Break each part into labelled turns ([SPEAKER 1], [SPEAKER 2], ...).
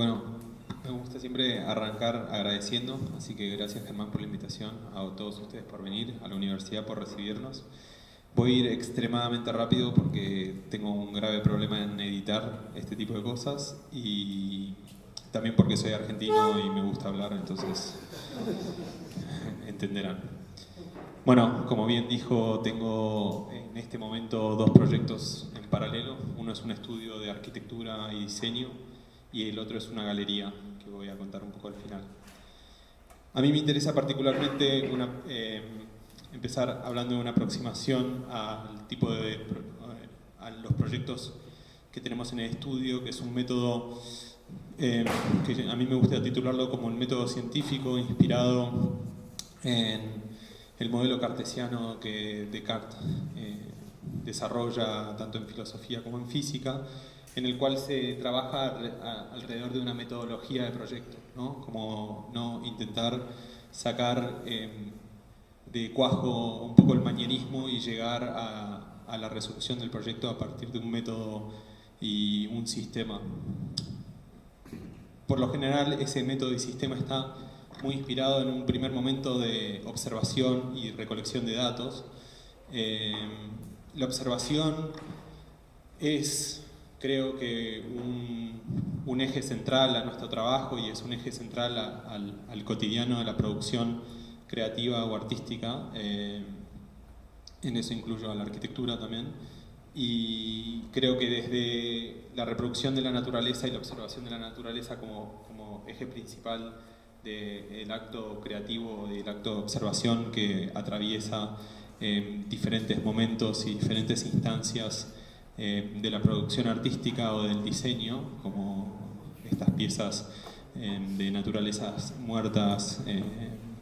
[SPEAKER 1] Bueno, me gusta siempre arrancar agradeciendo, así que gracias Germán por la invitación, a todos ustedes por venir, a la universidad por recibirnos. Voy a ir extremadamente rápido porque tengo un grave problema en editar este tipo de cosas y también porque soy argentino y me gusta hablar, entonces entenderán. Bueno, como bien dijo, tengo en este momento dos proyectos en paralelo. Uno es un estudio de arquitectura y diseño y el otro es una galería, que voy a contar un poco al final. A mí me interesa particularmente empezar hablando de una aproximación al tipo a los proyectos que tenemos en el estudio, que es un método que a mí me gusta titularlo como el método científico inspirado en el modelo cartesiano que Descartes desarrolla tanto en filosofía como en física, en el cual se trabaja alrededor de una metodología de proyecto, ¿no? Como no intentar sacar de cuajo un poco el manierismo y llegar a la resolución del proyecto a partir de un método y un sistema. Por lo general, ese método y sistema está muy inspirado en un primer momento de observación y recolección de datos. La observación es, creo que, un eje central a nuestro trabajo y es un eje central al cotidiano de la producción creativa o artística. En eso incluyo a la arquitectura también. Y creo que desde la reproducción de la naturaleza y la observación de la naturaleza como eje principal del acto creativo, del acto de observación que atraviesa diferentes momentos y diferentes instancias de la producción artística o del diseño, como estas piezas de naturalezas muertas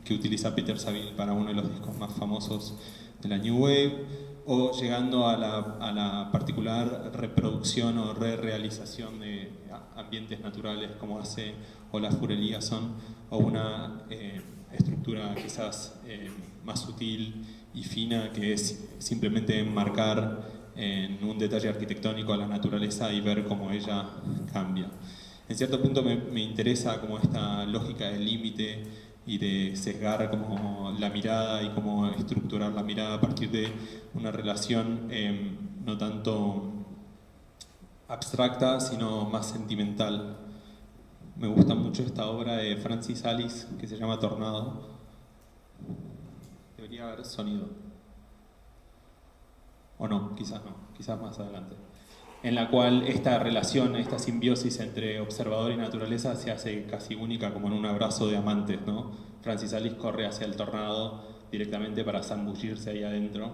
[SPEAKER 1] que utiliza Peter Saville para uno de los discos más famosos de la New Wave, o llegando a la particular reproducción o re-realización de ambientes naturales como hace Olafur Eliasson, o una estructura quizás más sutil y fina, que es simplemente enmarcar en un detalle arquitectónico a la naturaleza y ver cómo ella cambia. En cierto punto me interesa como esta lógica del límite y de sesgar como la mirada y cómo estructurar la mirada a partir de una relación no tanto abstracta, sino más sentimental. Me gusta mucho esta obra de Francis Alice que se llama Tornado. Debería haber sonido. O no, quizás más adelante. En la cual esta relación, esta simbiosis entre observador y naturaleza se hace casi única, como en un abrazo de amantes, ¿no? Francis Alice corre hacia el tornado directamente para zambullirse ahí adentro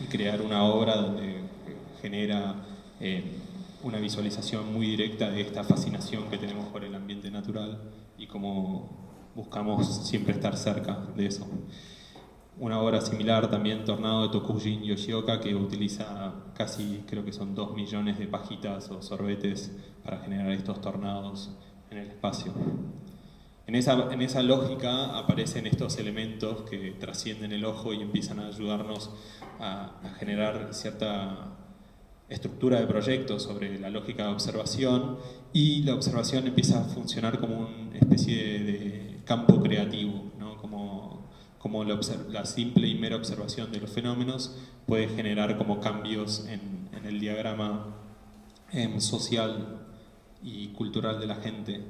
[SPEAKER 1] y crear una obra donde genera una visualización muy directa de esta fascinación que tenemos por el ambiente natural y cómo buscamos siempre estar cerca de eso. Una obra similar también, Tornado de Tokujin Yoshioka, que utiliza casi, creo que son 2 millones de pajitas o sorbetes para generar estos tornados en el espacio. En esa lógica aparecen estos elementos que trascienden el ojo y empiezan a ayudarnos a generar cierta estructura de proyectos sobre la lógica de observación, y la observación empieza a funcionar como una especie de campo creativo, ¿no? Como la simple y mera observación de los fenómenos puede generar como cambios en el diagrama social y cultural de la gente.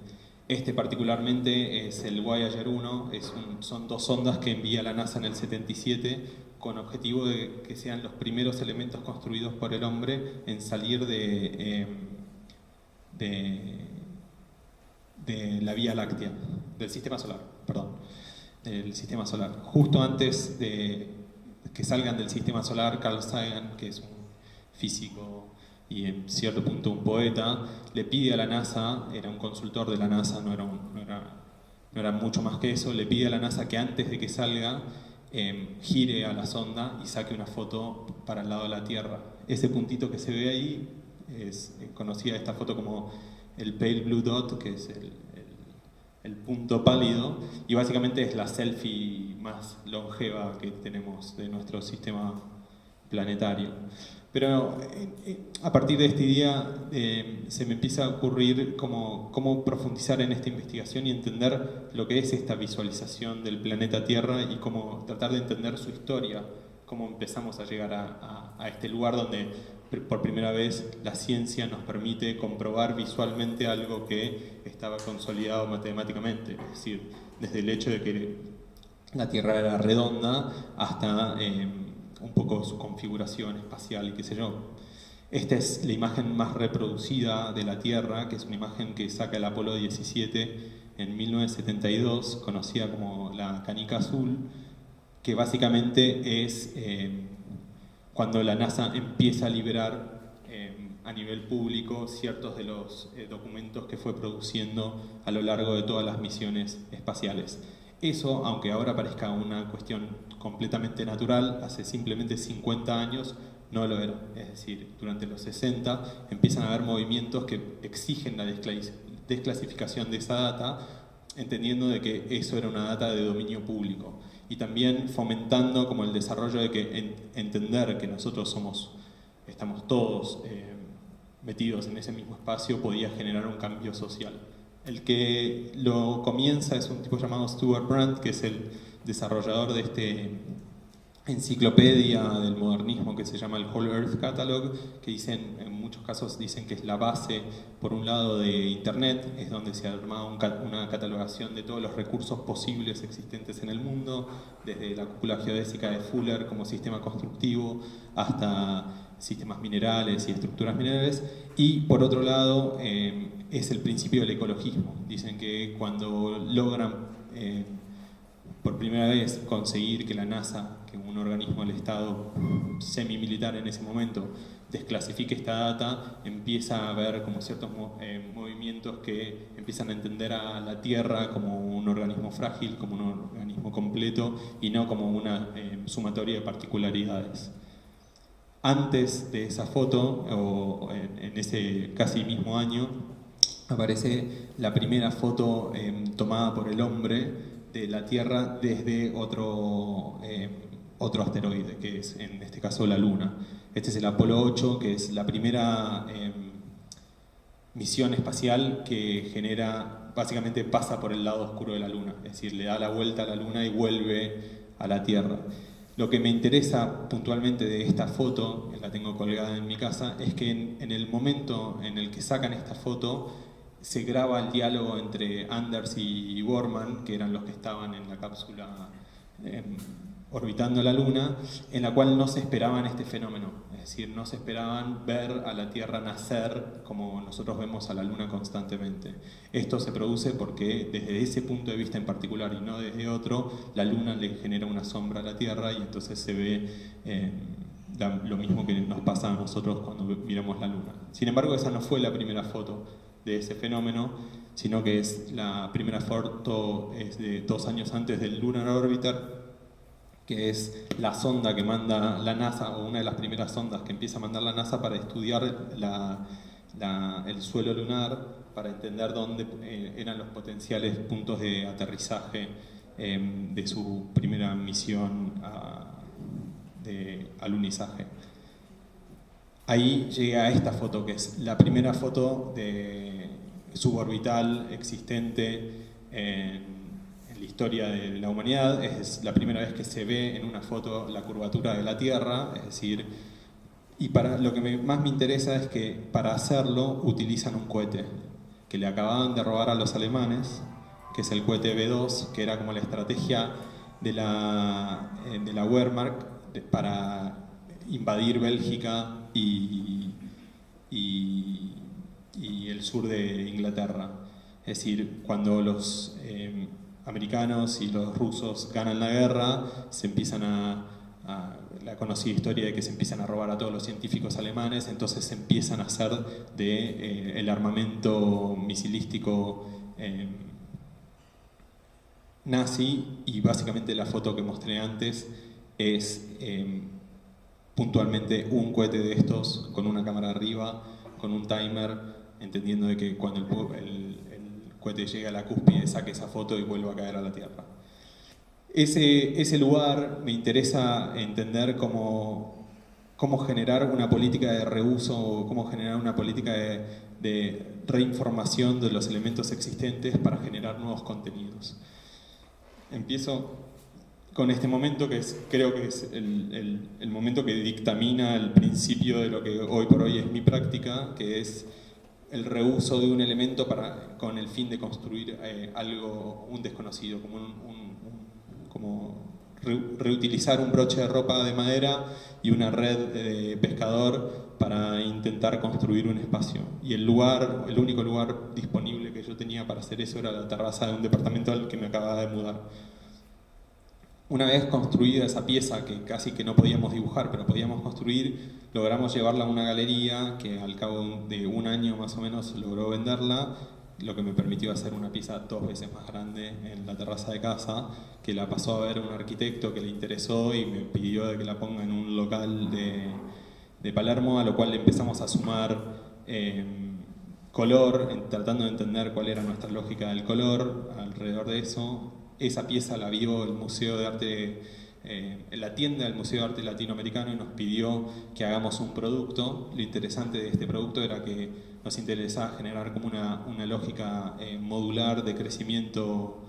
[SPEAKER 1] Este particularmente es el Voyager 1, son 2 sondas que envía la NASA en el 77 con objetivo de que sean los primeros elementos construidos por el hombre en salir de la Vía Láctea, del Sistema Solar, del Sistema Solar. Justo antes de que salgan del Sistema Solar, Carl Sagan, que es un físico y en cierto punto un poeta, le pide a la NASA, era un consultor de la NASA, no era mucho más que eso, le pide a la NASA que antes de que salga gire a la sonda y saque una foto para el lado de la Tierra. Ese puntito que se ve ahí es conocida esta foto como el Pale Blue Dot, que es el punto pálido, y básicamente es la selfie más longeva que tenemos de nuestro sistema planetario. Pero a partir de esta idea se me empieza a ocurrir cómo profundizar en esta investigación y entender lo que es esta visualización del planeta Tierra y cómo tratar de entender su historia, cómo empezamos a llegar a este lugar donde por primera vez la ciencia nos permite comprobar visualmente algo que estaba consolidado matemáticamente, es decir, desde el hecho de que la Tierra era redonda hasta un poco su configuración espacial y qué sé yo. Esta es la imagen más reproducida de la Tierra, que es una imagen que saca el Apolo 17 en 1972, conocida como la canica azul, que básicamente es cuando la NASA empieza a liberar a nivel público ciertos de los documentos que fue produciendo a lo largo de todas las misiones espaciales. Eso, aunque ahora parezca una cuestión completamente natural, hace simplemente 50 años no lo era. Es decir, durante los 60 empiezan a haber movimientos que exigen la desclasificación de esa data, entendiendo de que eso era una data de dominio público. Y también fomentando como el desarrollo de que entender que nosotros estamos todos metidos en ese mismo espacio podía generar un cambio social. El que lo comienza es un tipo llamado Stuart Brandt, que es el desarrollador de este enciclopedia del modernismo que se llama el Whole Earth Catalog, que en muchos casos dicen que es la base, por un lado, de Internet, es donde se ha armado una catalogación de todos los recursos posibles existentes en el mundo, desde la cúpula geodésica de Fuller como sistema constructivo hasta sistemas minerales y estructuras minerales, y por otro lado es el principio del ecologismo. Dicen que cuando logran por primera vez conseguir que la NASA, que un organismo del Estado semimilitar en ese momento, desclasifique esta data, empieza a haber como ciertos movimientos que empiezan a entender a la Tierra como un organismo frágil, como un organismo completo y no como una sumatoria de particularidades. Antes de esa foto, o en ese casi mismo año, aparece la primera foto tomada por el hombre de la Tierra desde otro asteroide, que es en este caso la Luna. Este es el Apolo 8, que es la primera misión espacial que básicamente pasa por el lado oscuro de la Luna, es decir, le da la vuelta a la Luna y vuelve a la Tierra. Lo que me interesa puntualmente de esta foto, que la tengo colgada en mi casa, es que en el momento en el que sacan esta foto se graba el diálogo entre Anders y Borman, que eran los que estaban en la cápsula orbitando la Luna, en la cual no se esperaban este fenómeno, es decir, no se esperaban ver a la Tierra nacer como nosotros vemos a la Luna constantemente. Esto se produce porque desde ese punto de vista en particular y no desde otro, la Luna le genera una sombra a la Tierra y entonces se ve lo mismo que nos pasa a nosotros cuando miramos la Luna. Sin embargo, esa no fue la primera foto de ese fenómeno, sino que la primera foto es de 2 años antes del Lunar Orbiter, que es la sonda que manda la NASA, o una de las primeras sondas que empieza a mandar la NASA para estudiar el suelo lunar, para entender dónde eran los potenciales puntos de aterrizaje de su primera misión de alunizaje. Ahí llega a esta foto, que es la primera foto suborbital existente en la historia de la humanidad. Es la primera vez que se ve en una foto la curvatura de la Tierra, es decir, y lo que más me interesa es que para hacerlo utilizan un cohete que le acababan de robar a los alemanes, que es el cohete B-2, que era como la estrategia de la Wehrmacht para invadir Bélgica y el sur de Inglaterra. Es decir, cuando los americanos y los rusos ganan la guerra, se empiezan la conocida historia de que se empiezan a robar a todos los científicos alemanes, entonces se empiezan a hacer el armamento misilístico nazi, y básicamente la foto que mostré antes es puntualmente un cohete de estos con una cámara arriba, con un timer, entendiendo de que cuando el cohete llega a la cúspide saque esa foto y vuelva a caer a la Tierra. Ese lugar me interesa entender cómo cómo generar una política de reuso o cómo generar una política de reinformación de los elementos existentes para generar nuevos contenidos. Empiezo con este momento que creo que es el momento que dictamina el principio de lo que hoy por hoy es mi práctica, que es el reuso de un elemento con el fin de construir algo, un desconocido, como reutilizar un broche de ropa de madera y una red de pescador para intentar construir un espacio. Y el único lugar disponible que yo tenía para hacer eso era la terraza de un departamento al que me acababa de mudar. Una vez construida esa pieza, que casi que no podíamos dibujar, pero podíamos construir, logramos llevarla a una galería que al cabo de un año más o menos logró venderla, lo que me permitió hacer una pieza 2 veces más grande en la terraza de casa, que la pasó a ver un arquitecto que le interesó y me pidió de que la ponga en un local de Palermo, a lo cual le empezamos a sumar color, tratando de entender cuál era nuestra lógica del color alrededor de eso. Esa pieza la vio el Museo de Arte, en la tienda del Museo de Arte Latinoamericano, y nos pidió que hagamos un producto. Lo interesante de este producto era que nos interesaba generar como una lógica modular de crecimiento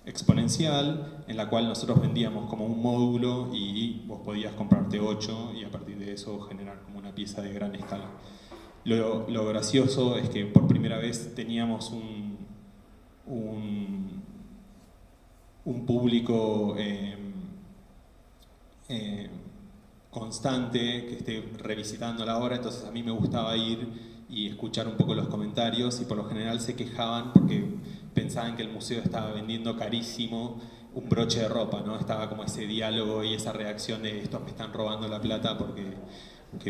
[SPEAKER 1] exponencial, en la cual nosotros vendíamos como un módulo y vos podías comprarte 8 y a partir de eso generar como una pieza de gran escala. Lo gracioso es que por primera vez teníamos un público constante que esté revisitando la obra, entonces a mí me gustaba ir y escuchar un poco los comentarios, y por lo general se quejaban porque pensaban que el museo estaba vendiendo carísimo un broche de ropa, ¿no? Estaba como ese diálogo y esa reacción de estos me están robando la plata porque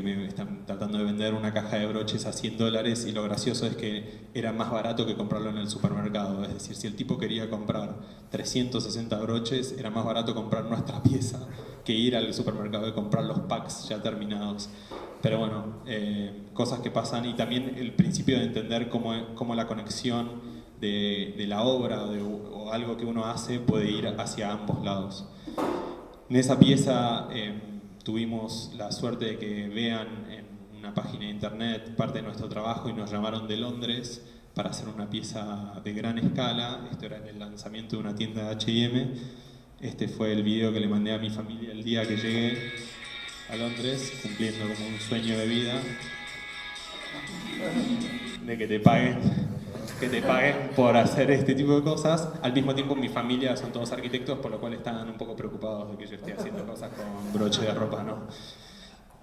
[SPEAKER 1] me están tratando de vender una caja de broches a $100, y lo gracioso es que era más barato que comprarlo en el supermercado. Es decir, si el tipo quería comprar 360 broches, era más barato comprar nuestra pieza que ir al supermercado y comprar los packs ya terminados. Pero bueno, cosas que pasan, y también el principio de entender cómo la conexión de la obra o algo que uno hace puede ir hacia ambos lados. En esa pieza tuvimos la suerte de que vean en una página de internet parte de nuestro trabajo y nos llamaron de Londres para hacer una pieza de gran escala. Esto era en el lanzamiento de una tienda de H&M. Este fue el video que le mandé a mi familia el día que llegué a Londres, cumpliendo como un sueño de vida, de que te paguen por hacer este tipo de cosas. Al mismo tiempo mi familia son todos arquitectos, por lo cual estaban un poco preocupados de que yo esté haciendo cosas con broche de ropa, ¿no?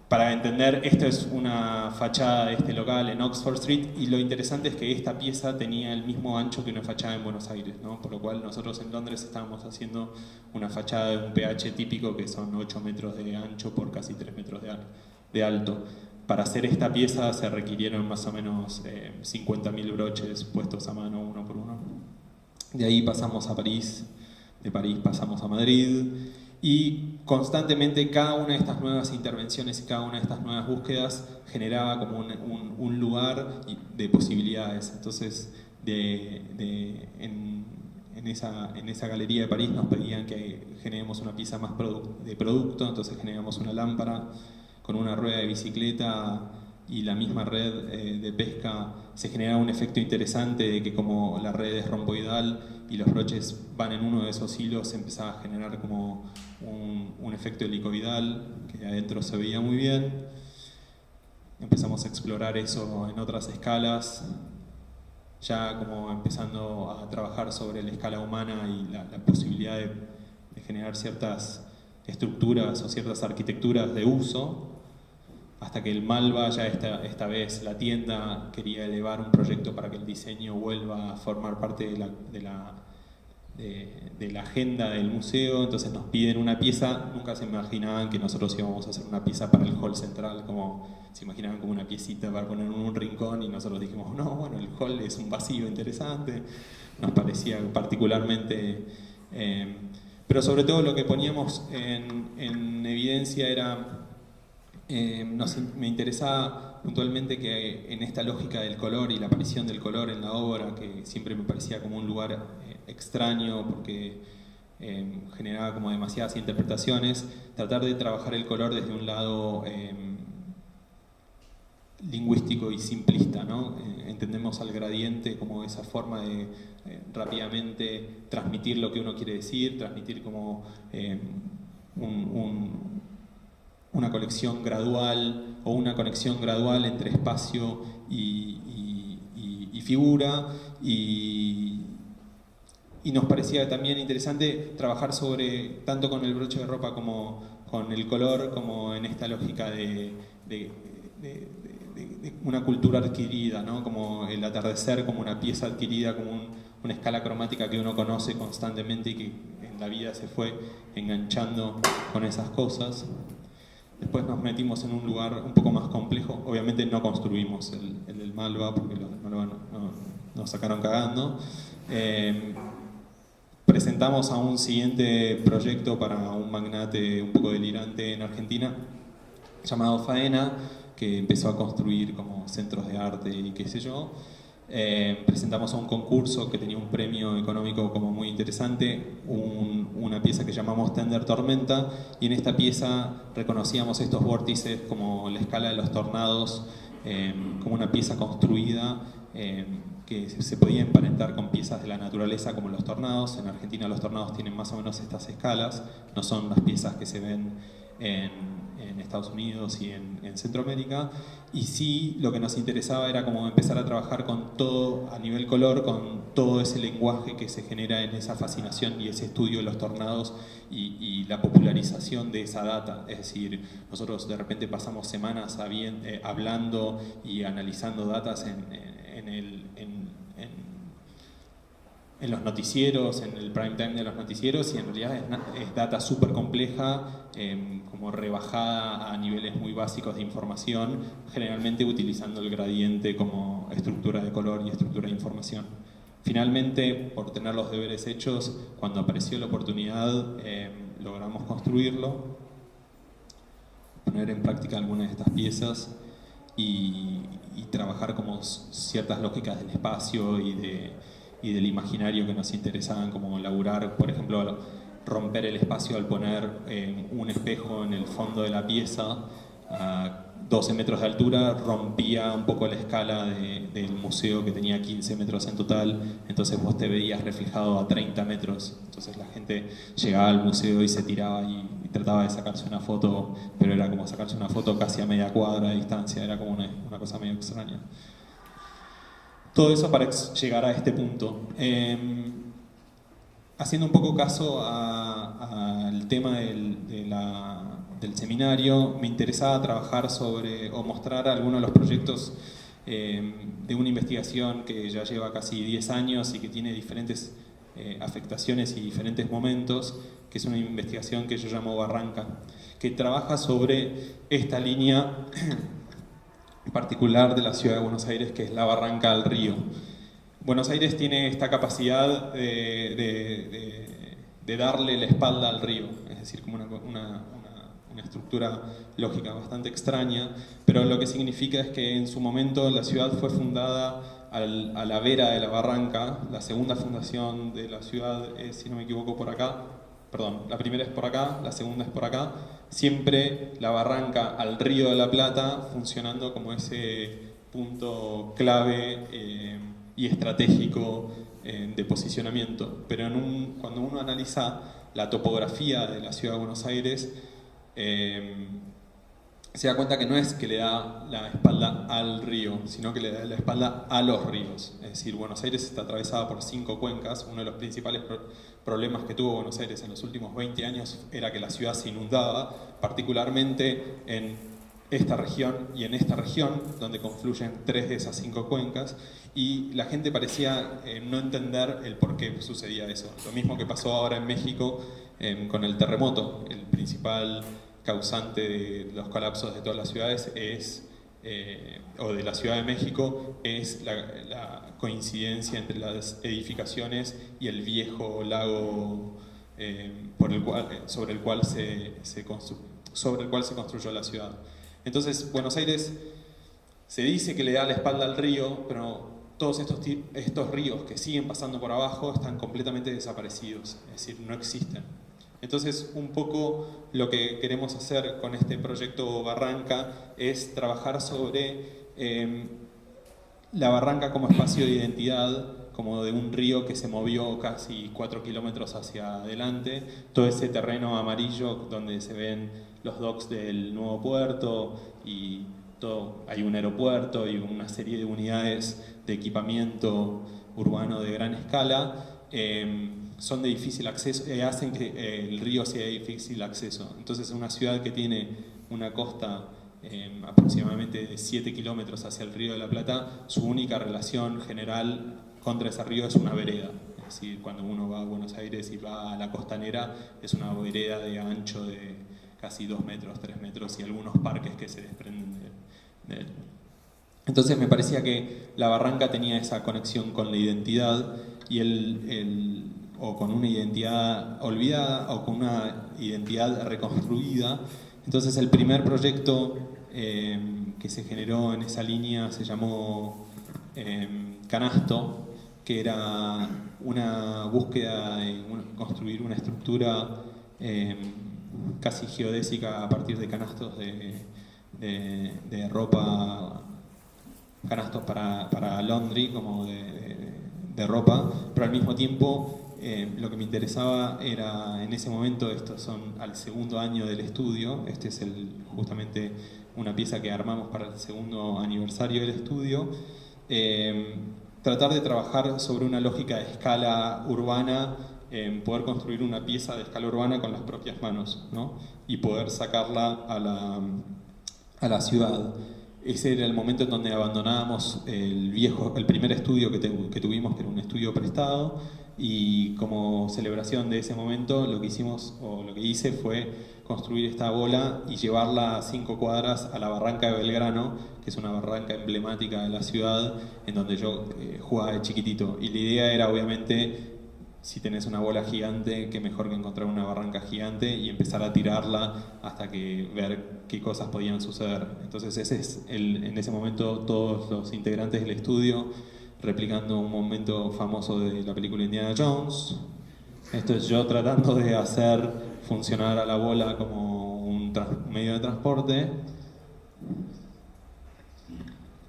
[SPEAKER 1] Para entender, esto es una fachada de este local en Oxford Street, y lo interesante es que esta pieza tenía el mismo ancho que una fachada en Buenos Aires, ¿no? Por lo cual nosotros en Londres estábamos haciendo una fachada de un PH típico que son 8 metros de ancho por casi 3 metros de alto. Para hacer esta pieza se requirieron más o menos 50.000 broches puestos a mano uno por uno. De ahí pasamos a París, de París pasamos a Madrid, y constantemente cada una de estas nuevas intervenciones y cada una de estas nuevas búsquedas generaba como un lugar de posibilidades. Entonces, en esa galería de París nos pedían que generemos una pieza más de producto, entonces generamos una lámpara con una rueda de bicicleta y la misma red de pesca. Se genera un efecto interesante de que como la red es romboidal y los broches van en uno de esos hilos, se empezaba a generar como un efecto helicoidal que adentro se veía muy bien. Empezamos a explorar eso en otras escalas, ya como empezando a trabajar sobre la escala humana y la posibilidad de generar ciertas estructuras o ciertas arquitecturas de uso, hasta que el Malva, ya esta vez la tienda, quería elevar un proyecto para que el diseño vuelva a formar parte de la agenda del museo. Entonces nos piden una pieza. Nunca se imaginaban que nosotros íbamos a hacer una pieza para el hall central, como se imaginaban como una piecita para poner en un rincón, y nosotros dijimos, no, bueno, el hall es un vacío interesante. Nos parecía particularmente... pero sobre todo lo que poníamos en evidencia era... me interesaba puntualmente que en esta lógica del color y la aparición del color en la obra, que siempre me parecía como un lugar extraño porque generaba como demasiadas interpretaciones, tratar de trabajar el color desde un lado lingüístico y simplista, ¿no? Entendemos al gradiente como esa forma de rápidamente transmitir lo que uno quiere decir, transmitir como una conexión gradual o una conexión gradual entre espacio y figura, y nos parecía también interesante trabajar sobre, tanto con el broche de ropa como con el color, como en esta lógica de una cultura adquirida, ¿no? Como el atardecer como una pieza adquirida, como una escala cromática que uno conoce constantemente y que en la vida se fue enganchando con esas cosas. Después nos metimos en un lugar un poco más complejo. Obviamente no construimos el del Malva, porque los del Malva nos sacaron cagando. Presentamos a un siguiente proyecto para un magnate un poco delirante en Argentina, llamado Faena, que empezó a construir como centros de arte y qué sé yo. Presentamos a un concurso que tenía un premio económico como muy interesante, una pieza que llamamos Tender Tormenta, y en esta pieza reconocíamos estos vórtices como la escala de los tornados, como una pieza construida que se podía emparentar con piezas de la naturaleza como los tornados. En Argentina los tornados tienen más o menos estas escalas, no son las piezas que se ven en Estados Unidos y en Centroamérica, y sí lo que nos interesaba era como empezar a trabajar con todo a nivel color, con todo ese lenguaje que se genera en esa fascinación y ese estudio de los tornados y la popularización de esa data. Es decir, nosotros de repente pasamos semanas hablando y analizando datas en los noticieros, en el prime time de los noticieros, y en realidad es data súper compleja, como rebajada a niveles muy básicos de información, generalmente utilizando el gradiente como estructura de color y estructura de información. Finalmente, por tener los deberes hechos, cuando apareció la oportunidad, logramos construirlo, poner en práctica algunas de estas piezas y trabajar como ciertas lógicas del espacio y del imaginario que nos interesaban, como laburar, por ejemplo, romper el espacio al poner un espejo en el fondo de la pieza a 12 metros de altura, rompía un poco la escala del museo, que tenía 15 metros en total, entonces vos te veías reflejado a 30 metros, entonces la gente llegaba al museo y se tiraba y trataba de sacarse una foto, pero era como sacarse una foto casi a media cuadra de distancia, era como una cosa medio extraña. Todo eso para llegar a este punto. Haciendo un poco caso al tema del seminario, me interesaba trabajar sobre o mostrar algunos de los proyectos de una investigación que ya lleva casi 10 años y que tiene diferentes afectaciones y diferentes momentos, que es una investigación que yo llamo Barranca, que trabaja sobre esta línea particular de la ciudad de Buenos Aires, que es la Barranca al río. Buenos Aires tiene esta capacidad de darle la espalda al río, es decir, como una estructura lógica bastante extraña, pero lo que significa es que en su momento la ciudad fue fundada a la vera de la barranca. La segunda fundación de la ciudad es, si no me equivoco, por acá. Perdón, la primera es por acá, la segunda es por acá. Siempre la barranca al río de la Plata funcionando como ese punto clave y estratégico de posicionamiento. Pero cuando uno analiza la topografía de la ciudad de Buenos Aires, se da cuenta que no es que le da la espalda al río, sino que le da la espalda a los ríos. Es decir, Buenos Aires está atravesada por 5 cuencas. Uno de los principales problemas que tuvo Buenos Aires en los últimos 20 años era que la ciudad se inundaba, particularmente en esta región y en esta región, donde confluyen 3 de esas 5 cuencas, y la gente parecía no entender el por qué sucedía eso. Lo mismo que pasó ahora en México con el terremoto. El principal causante de los colapsos de todas las ciudades o de la Ciudad de México es la coincidencia entre las edificaciones y el viejo lago sobre el cual se construyó la ciudad. Entonces, Buenos Aires se dice que le da la espalda al río, pero todos estos ríos que siguen pasando por abajo están completamente desaparecidos, es decir, no existen. Entonces, un poco lo que queremos hacer con este proyecto Barranca es trabajar sobre la barranca como espacio de identidad, como de un río que se movió casi 4 kilómetros hacia adelante, todo ese terreno amarillo donde se ven los docks del nuevo puerto y todo, hay un aeropuerto y una serie de unidades de equipamiento urbano de gran escala, son de difícil acceso, hacen que el río sea de difícil acceso. Entonces, una ciudad que tiene una costa aproximadamente de 7 kilómetros hacia el Río de la Plata, su única relación general contra ese río es una vereda. Es decir, cuando uno va a Buenos Aires y va a la costanera, es una vereda de ancho de casi 2 metros, 3 metros y algunos parques que se desprenden de él. Entonces me parecía que la barranca tenía esa conexión con la identidad y o con una identidad olvidada o con una identidad reconstruida. Entonces el primer proyecto que se generó en esa línea se llamó Canasto, que era una búsqueda de construir una estructura casi geodésica a partir de canastos de ropa, canastos para laundry, como de ropa, pero al mismo tiempo lo que me interesaba era, en ese momento, estos son al segundo año del estudio, este es justamente una pieza que armamos para el segundo aniversario del estudio, tratar de trabajar sobre una lógica de escala urbana, poder construir una pieza de escala urbana con las propias manos, ¿no? Y poder sacarla a la ciudad. Ese era el momento en donde abandonábamos el primer estudio que tuvimos, que era un estudio prestado, y como celebración de ese momento lo que hicimos, o lo que hice, fue construir esta bola y llevarla a 5 cuadras a la barranca de Belgrano, que es una barranca emblemática de la ciudad, en donde yo jugaba de chiquitito. Y la idea era, obviamente, si tenés una bola gigante, qué mejor que encontrar una barranca gigante y empezar a tirarla hasta que ver qué cosas podían suceder. Entonces en ese momento todos los integrantes del estudio replicando un momento famoso de la película Indiana Jones. Esto es yo tratando de hacer funcionar a la bola como un medio de transporte.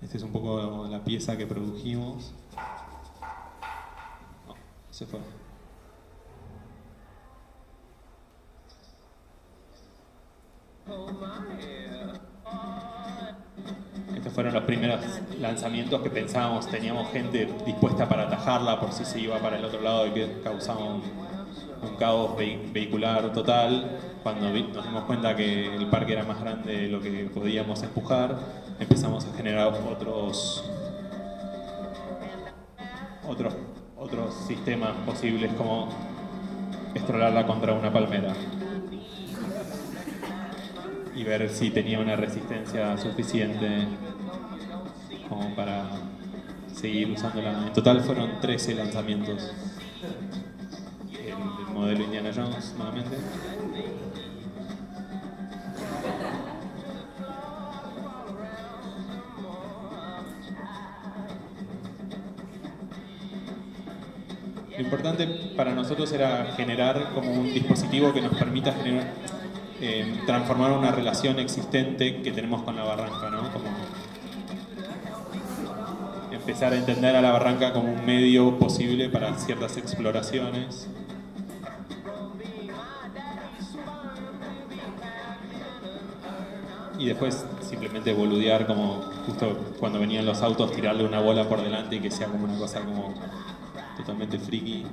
[SPEAKER 1] Esta es un poco la pieza que produjimos. Oh, se fue. Estos fueron los primeros lanzamientos que pensábamos, teníamos gente dispuesta para atajarla por si se iba para el otro lado y que causaba un caos vehicular total. Cuando nos dimos cuenta que el parque era más grande de lo que podíamos empujar, empezamos a generar otros sistemas posibles, como estrolarla contra una palmera y ver si tenía una resistencia suficiente como para seguir usándola. En total fueron 13 lanzamientos. El modelo Indiana Jones, nuevamente. Lo importante para nosotros era generar como un dispositivo que nos permita transformar una relación existente que tenemos con la barranca, ¿no? Como empezar a entender a la barranca como un medio posible para ciertas exploraciones. Y después simplemente boludear, como justo cuando venían los autos, tirarle una bola por delante y que sea como una cosa como totalmente friki.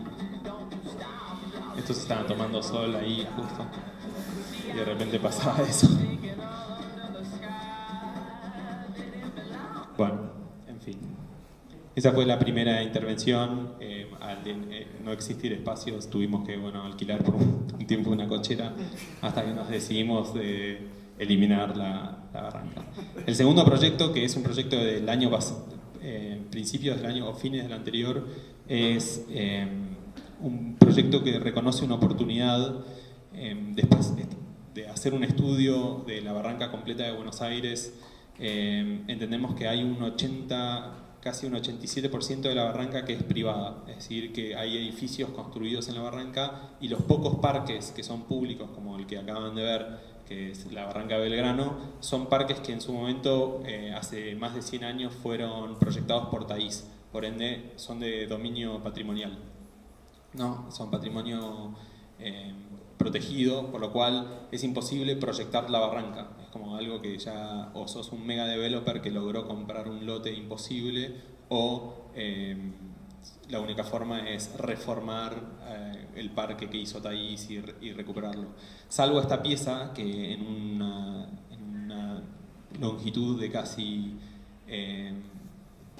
[SPEAKER 1] Estos estaban tomando sol ahí justo y de repente pasaba eso. Bueno, en fin. Esa fue la primera intervención. Al no existir espacios, tuvimos que alquilar por un tiempo una cochera hasta que nos decidimos de eliminar la barranca. El segundo proyecto, que es un proyecto del año principios del año o fines del anterior, es un proyecto que reconoce una oportunidad después de hacer un estudio de la barranca completa de Buenos Aires. Entendemos que hay un 80 casi un 87% de la barranca que es privada, es decir, que hay edificios construidos en la barranca y los pocos parques que son públicos, como el que acaban de ver, que es la Barranca de Belgrano, son parques que en su momento, hace más de 100 años, fueron proyectados por Taís, por ende son de dominio patrimonial, ¿no? Son patrimonio protegido, por lo cual es imposible proyectar la barranca. Es como algo que ya o sos un mega developer que logró comprar un lote imposible, o la única forma es reformar el parque que hizo Taís y recuperarlo. Salvo esta pieza que en una longitud de casi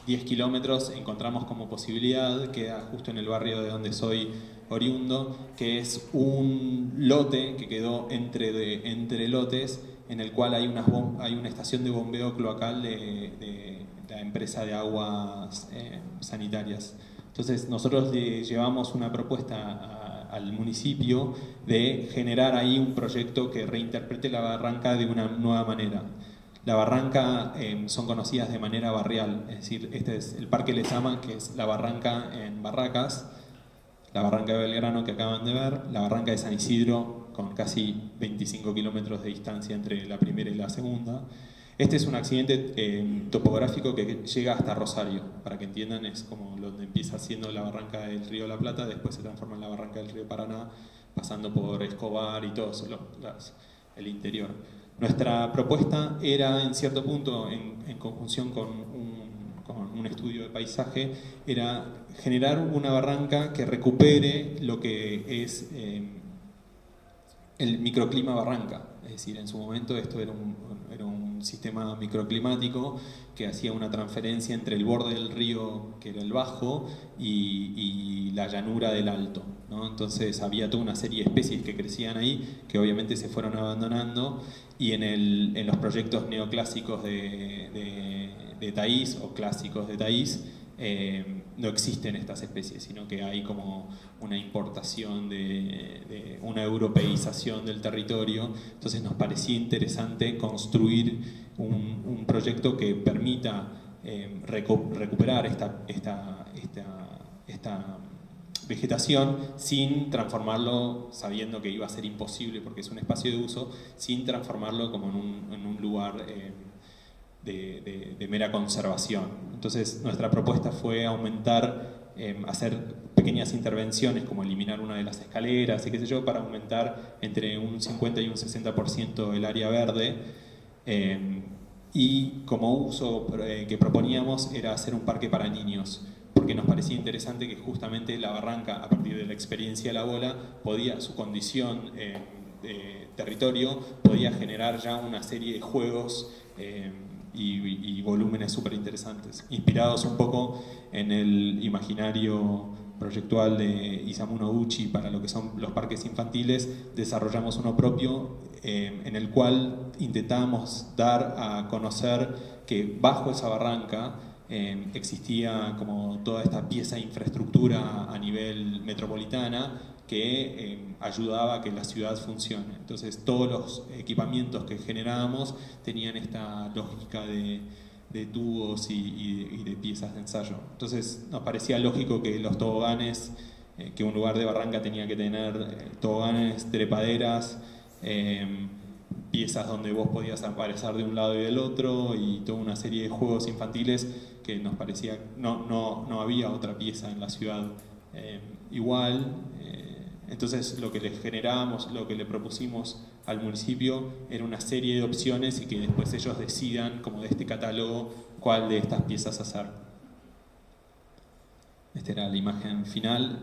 [SPEAKER 1] 10 kilómetros encontramos como posibilidad, queda justo en el barrio de donde soy oriundo, que es un lote que quedó entre lotes, en el cual hay una estación de bombeo cloacal de la empresa de aguas sanitarias. Entonces nosotros le llevamos una propuesta al municipio de generar ahí un proyecto que reinterprete la barranca de una nueva manera. La barranca son conocidas de manera barrial, es decir, este es el Parque Lezama, que es la barranca en Barracas, la barranca de Belgrano que acaban de ver, la barranca de San Isidro con casi 25 kilómetros de distancia entre la primera y la segunda. Este es un accidente topográfico que llega hasta Rosario, para que entiendan, es como donde empieza siendo la barranca del río La Plata, después se transforma en la barranca del río Paraná, pasando por Escobar y todo el interior. Nuestra propuesta era, en cierto punto, en conjunción con un estudio de paisaje, era generar una barranca que recupere lo que es el microclima barranca. Es decir, en su momento esto era un sistema microclimático que hacía una transferencia entre el borde del río, que era el bajo, y la llanura del alto, ¿no? Entonces había toda una serie de especies que crecían ahí, que obviamente se fueron abandonando, y en los proyectos neoclásicos de Taís, o clásicos de Taís, no existen estas especies, sino que hay como una importación una europeización del territorio. Entonces nos parecía interesante construir un proyecto que permita recuperar esta vegetación sin transformarlo, sabiendo que iba a ser imposible porque es un espacio de uso, sin transformarlo como en un lugar de mera conservación. Entonces nuestra propuesta fue aumentar, hacer pequeñas intervenciones como eliminar una de las escaleras y qué sé yo, para aumentar entre un 50 y un 60% el área verde, y como uso que proponíamos era hacer un parque para niños, porque nos parecía interesante que justamente la barranca, a partir de la experiencia de la bola, su condición de territorio podía generar ya una serie de juegos y volúmenes súper interesantes, inspirados un poco en el imaginario proyectual de Isamu Noguchi para lo que son los parques infantiles. Desarrollamos uno propio en el cual intentábamos dar a conocer que bajo esa barranca existía como toda esta pieza de infraestructura a nivel metropolitana que ayudaba a que la ciudad funcione. Entonces todos los equipamientos que generábamos tenían esta lógica de tubos y de piezas de ensayo. Entonces nos parecía lógico que los toboganes, que un lugar de barranca tenía que tener toboganes, trepaderas, piezas donde vos podías aparecer de un lado y del otro, y toda una serie de juegos infantiles que nos parecía no había otra pieza en la ciudad igual. Entonces lo que le generábamos, lo que le propusimos al municipio era una serie de opciones y que después ellos decidan, como de este catálogo, cuál de estas piezas hacer. Esta era la imagen final.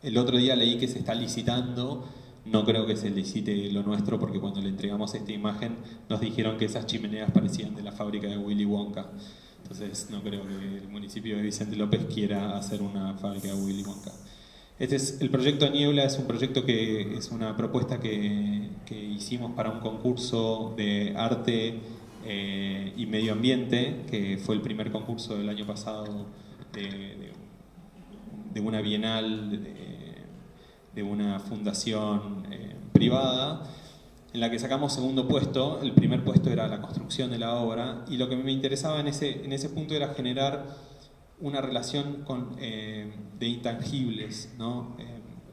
[SPEAKER 1] El otro día leí que se está licitando. No creo que se licite lo nuestro, porque cuando le entregamos esta imagen nos dijeron que esas chimeneas parecían de la fábrica de Willy Wonka. Entonces no creo que el municipio de Vicente López quiera hacer una fábrica de Willy Wonka. Este es el proyecto Niebla, es un proyecto que es una propuesta que hicimos para un concurso de arte y medio ambiente, que fue el primer concurso del año pasado de una bienal de una fundación privada, en la que sacamos segundo puesto. El primer puesto era la construcción de la obra, y lo que me interesaba en ese punto era generar una relación de intangibles, ¿no?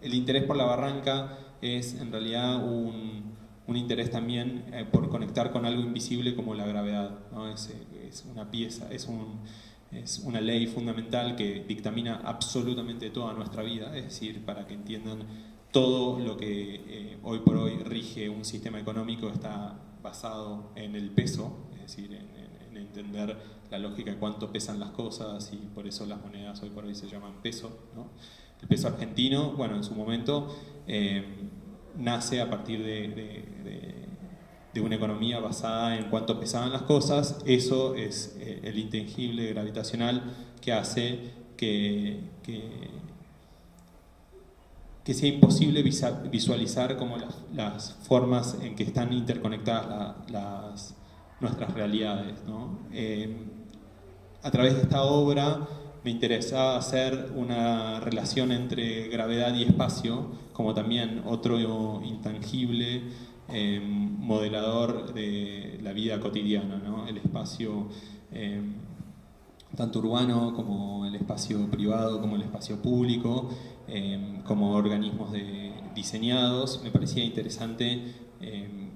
[SPEAKER 1] El interés por la barranca es en realidad un interés también por conectar con algo invisible como la gravedad, ¿no? Es una pieza, es una ley fundamental que dictamina absolutamente toda nuestra vida, es decir, para que entiendan todo lo que hoy por hoy rige un sistema económico está basado en el peso, es decir, en entender la lógica de cuánto pesan las cosas, y por eso las monedas hoy por hoy se llaman peso, ¿no? El peso argentino, bueno, en su momento nace a partir de una economía basada en cuánto pesaban las cosas. Eso es el intangible gravitacional que hace que sea imposible visualizar como las formas en que están interconectadas nuestras realidades, ¿no? A través de esta obra me interesaba hacer una relación entre gravedad y espacio, como también otro intangible modelador de la vida cotidiana, ¿no? El espacio tanto urbano como el espacio privado, como el espacio público, como organismos diseñados. Me parecía interesante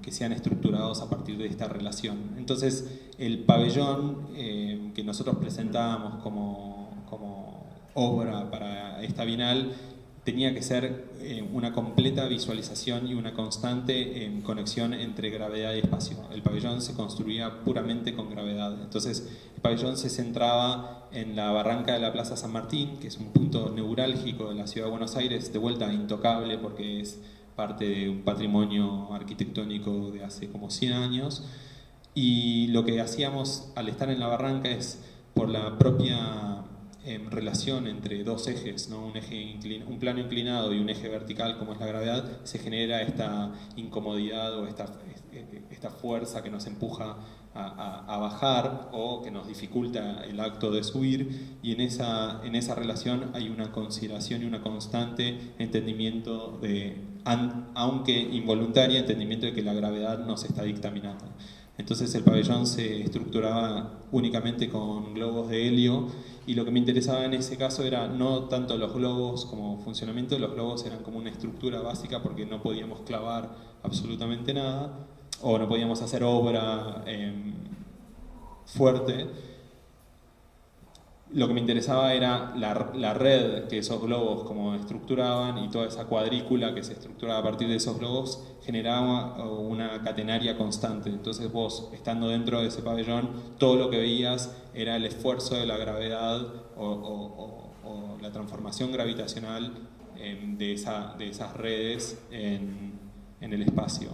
[SPEAKER 1] que sean estructurados a partir de esta relación. Entonces, el pabellón que nosotros presentábamos como obra para esta Bienal tenía que ser una completa visualización y una constante conexión entre gravedad y espacio. El pabellón se construía puramente con gravedad. Entonces, el pabellón se centraba en la barranca de la Plaza San Martín, que es un punto neurálgico de la ciudad de Buenos Aires, de vuelta intocable porque es parte de un patrimonio arquitectónico de hace como 100 años. Y lo que hacíamos al estar en la barranca es, por la propia relación entre dos ejes, ¿no? Un plano inclinado y un eje vertical como es la gravedad, se genera esta incomodidad o esta fuerza que nos empuja a bajar o que nos dificulta el acto de subir, y en esa relación hay una consideración y una constante entendimiento aunque involuntaria, entendimiento de que la gravedad nos está dictaminando. Entonces el pabellón se estructuraba únicamente con globos de helio, y lo que me interesaba en ese caso era no tanto los globos como funcionamiento. Los globos eran como una estructura básica porque no podíamos clavar absolutamente nada o no podíamos hacer obra fuerte. Lo que me interesaba era la red que esos globos como estructuraban, y toda esa cuadrícula que se estructuraba a partir de esos globos generaba una catenaria constante. Entonces vos, estando dentro de ese pabellón, todo lo que veías era el esfuerzo de la gravedad o la transformación gravitacional de esas redes en el espacio,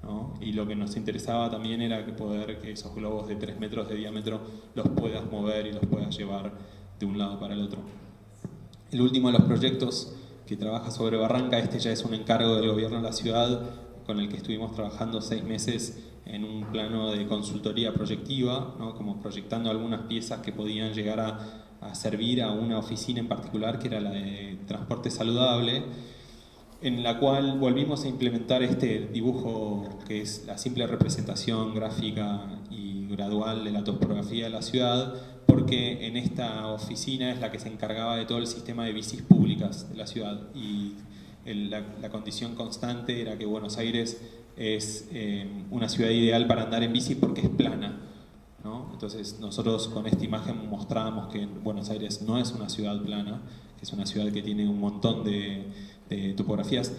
[SPEAKER 1] ¿no? Y lo que nos interesaba también era que esos globos de 3 metros de diámetro los puedas mover y los puedas llevar de un lado para el otro. El último de los proyectos que trabaja sobre barranca, este ya es un encargo del gobierno de la ciudad, con el que estuvimos trabajando 6 meses en un plano de consultoría proyectiva, ¿no? Como proyectando algunas piezas que podían llegar a servir a una oficina en particular, que era la de transporte saludable, en la cual volvimos a implementar este dibujo que es la simple representación gráfica y gradual de la topografía de la ciudad, porque en esta oficina es la que se encargaba de todo el sistema de bicis públicas de la ciudad, y la condición constante era que Buenos Aires es una ciudad ideal para andar en bici porque es plana, ¿no? Entonces nosotros con esta imagen mostrábamos que Buenos Aires no es una ciudad plana, que es una ciudad que tiene un montón de topografías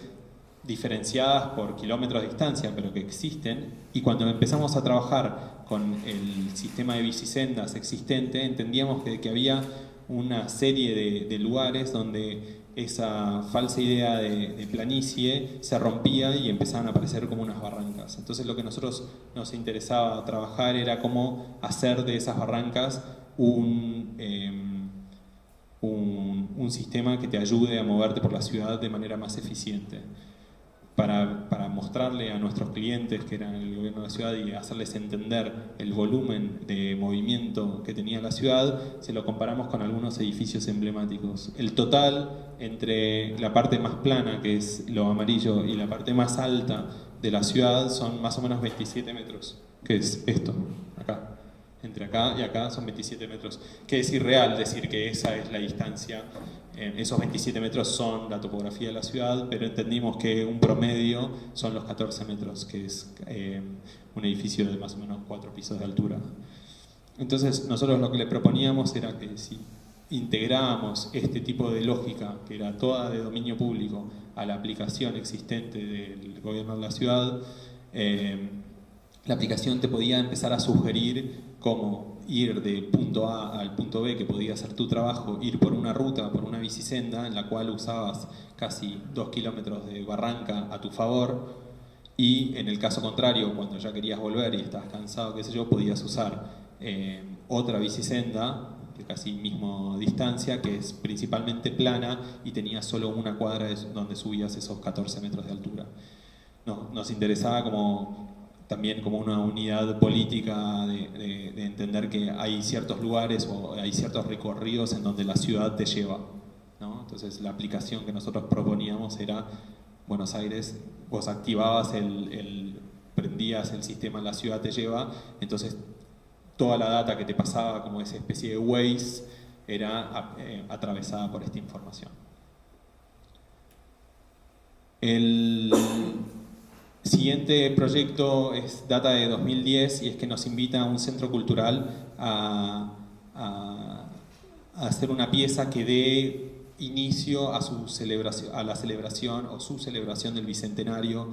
[SPEAKER 1] diferenciadas por kilómetros de distancia, pero que existen. Y cuando empezamos a trabajar con el sistema de bicisendas existente, entendíamos que había una serie de lugares donde esa falsa idea de planicie se rompía y empezaban a aparecer como unas barrancas. Entonces lo que nosotros nos interesaba trabajar era cómo hacer de esas barrancas un sistema que te ayude a moverte por la ciudad de manera más eficiente. Para mostrarle a nuestros clientes, que eran el gobierno de la ciudad, y hacerles entender el volumen de movimiento que tenía la ciudad, se lo comparamos con algunos edificios emblemáticos. El total entre la parte más plana, que es lo amarillo, y la parte más alta de la ciudad son más o menos 27 metros, que es esto, acá. entre acá y acá son 27 metros, que es irreal decir que esa es la distancia. Esos 27 metros son la topografía de la ciudad, pero entendimos que un promedio son los 14 metros, que es un edificio de más o menos 4 pisos de altura. Entonces nosotros lo que le proponíamos era que si integrábamos este tipo de lógica, que era toda de dominio público, a la aplicación existente del gobierno de la ciudad, la aplicación te podía empezar a sugerir cómo ir de punto A al punto B, que podía ser tu trabajo, ir por una ruta, por una bicisenda, en la cual usabas casi 2 kilómetros de barranca a tu favor, y en el caso contrario, cuando ya querías volver y estabas cansado, qué sé yo, podías usar otra bicisenda de casi misma distancia, que es principalmente plana y tenía solo una cuadra donde subías esos 14 metros de altura. Nos interesaba también como una unidad política de entender que hay ciertos lugares o hay ciertos recorridos en donde la ciudad te lleva, ¿no? Entonces la aplicación que nosotros proponíamos era Buenos Aires, vos activabas prendías el sistema La Ciudad Te Lleva, entonces toda la data que te pasaba como esa especie de Waze era atravesada por esta información. El siguiente proyecto data de 2010 y es que nos invita a un centro cultural a hacer una pieza que dé inicio a la celebración o su celebración del Bicentenario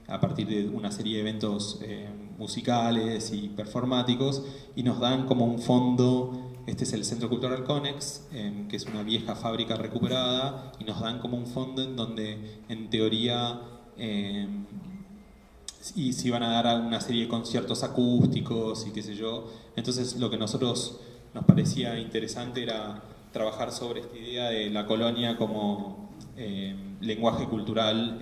[SPEAKER 1] a partir de una serie de eventos musicales y performáticos, y nos dan como un fondo. Este es el Centro Cultural Conex, que es una vieja fábrica recuperada, y nos dan como un fondo en donde en teoría y se iban a dar una serie de conciertos acústicos y qué sé yo. Entonces lo que nosotros nos parecía interesante era trabajar sobre esta idea de la colonia como lenguaje cultural,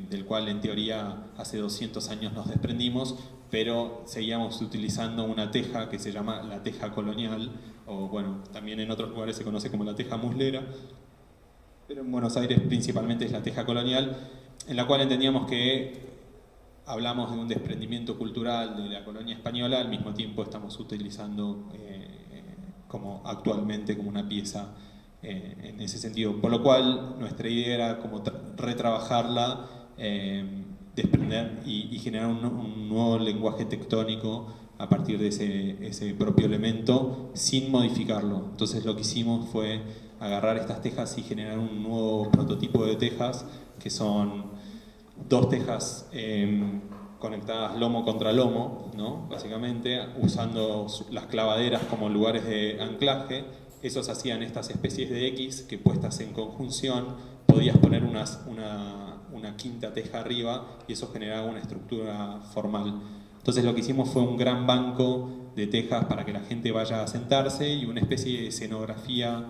[SPEAKER 1] del cual en teoría hace 200 años nos desprendimos, pero seguíamos utilizando una teja que se llama la teja colonial, o bueno, también en otros lugares se conoce como la teja muslera, pero en Buenos Aires principalmente es la teja colonial, en la cual entendíamos que hablamos de un desprendimiento cultural de la colonia española, al mismo tiempo estamos utilizando como actualmente como una pieza en ese sentido, por lo cual nuestra idea era como retrabajarla, desprender y generar un nuevo lenguaje tectónico a partir de ese propio elemento sin modificarlo. Entonces lo que hicimos fue agarrar estas tejas y generar un nuevo prototipo de tejas, que son 2 tejas conectadas lomo contra lomo, ¿no? Básicamente usando las clavaderas como lugares de anclaje. Esos hacían estas especies de X que, puestas en conjunción, podías poner una quinta teja arriba y eso generaba una estructura formal. Entonces lo que hicimos fue un gran banco de tejas para que la gente vaya a sentarse y una especie de escenografía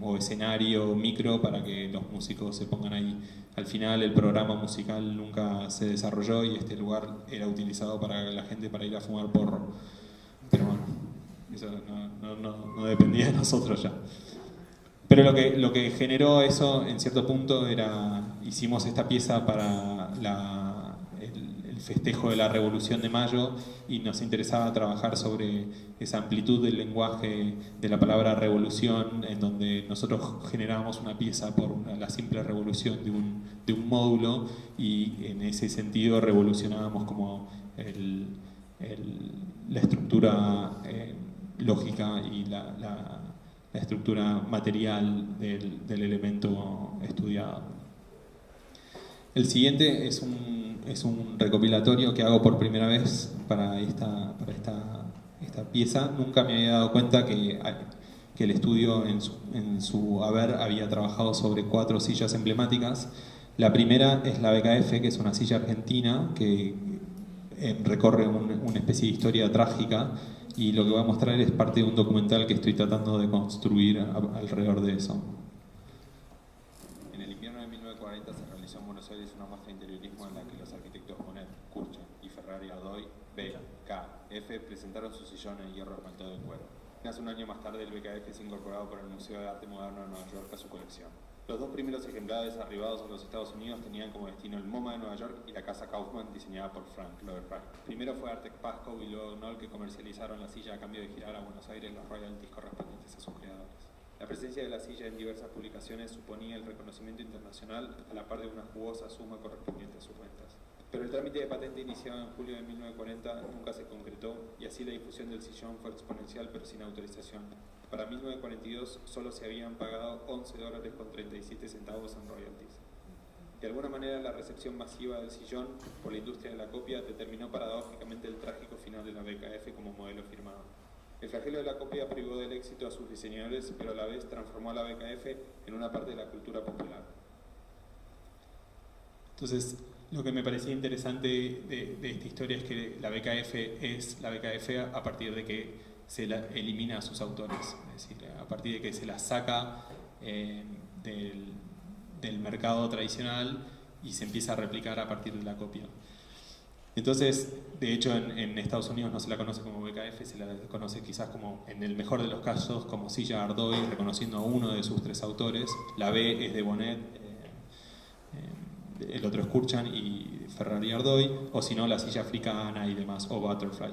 [SPEAKER 1] o escenario micro para que los músicos se pongan ahí. Al final el programa musical nunca se desarrolló y este lugar era utilizado para la gente para ir a fumar porro. Pero bueno, eso no dependía de nosotros ya. Pero lo que generó eso en cierto punto hicimos esta pieza para el festejo de la Revolución de Mayo y nos interesaba trabajar sobre esa amplitud del lenguaje de la palabra revolución, en donde nosotros generábamos una pieza por la simple revolución de un módulo, y en ese sentido revolucionábamos como la estructura lógica y la estructura material del elemento estudiado. El siguiente es un recopilatorio que hago por primera vez para esta pieza. Nunca me había dado cuenta que el estudio en su haber había trabajado sobre 4 sillas emblemáticas. La primera es la BKF, que es una silla argentina que recorre una especie de historia trágica, y lo que voy a mostrar es parte de un documental que estoy tratando de construir alrededor de eso.
[SPEAKER 2] En el invierno de 1940 se realizó en Buenos Aires una muestra de interiorismo en la que los arquitectos Bonet, Kurcha y Ferrari Godoy, BKF, presentaron su sillón en hierro esmaltado de cuero. Hace un año más tarde el BKF es incorporado por el Museo de Arte Moderno de Nueva York a su colección. Los dos primeros ejemplares arribados a los Estados Unidos tenían como destino el MoMA de Nueva York y la Casa Kaufman, diseñada por Frank Lloyd Wright. Primero fue Artek Paschal y luego Knoll que comercializaron la silla a cambio de girar a Buenos Aires los royalties correspondientes a sus creadores. La presencia de la silla en diversas publicaciones suponía el reconocimiento internacional a la par de una jugosa suma correspondiente a sus ventas. Pero el trámite de patente iniciado en julio de 1940 nunca se concretó y así la difusión del sillón fue exponencial pero sin autorización. Para 1942 solo se habían pagado $11.37 en royalties. De alguna manera la recepción masiva del sillón por la industria de la copia determinó paradójicamente el trágico final de la BKF como modelo firmado. El flagelo de la copia privó del éxito a sus diseñadores, pero a la vez transformó a la BKF en una parte de la cultura popular.
[SPEAKER 1] Entonces, lo que me parecía interesante de esta historia es que la BKF es la BKF a partir de que se la elimina a sus autores, es decir, a partir de que se la saca del mercado tradicional y se empieza a replicar a partir de la copia. Entonces, de hecho, en Estados Unidos no se la conoce como BKF, se la conoce quizás como, en el mejor de los casos, como silla Ardoy, reconociendo a uno de sus tres autores. La B es de Bonnet, el otro es Kurchan y Ferrari Ardoy, o si no, la silla africana y demás, o Butterfly.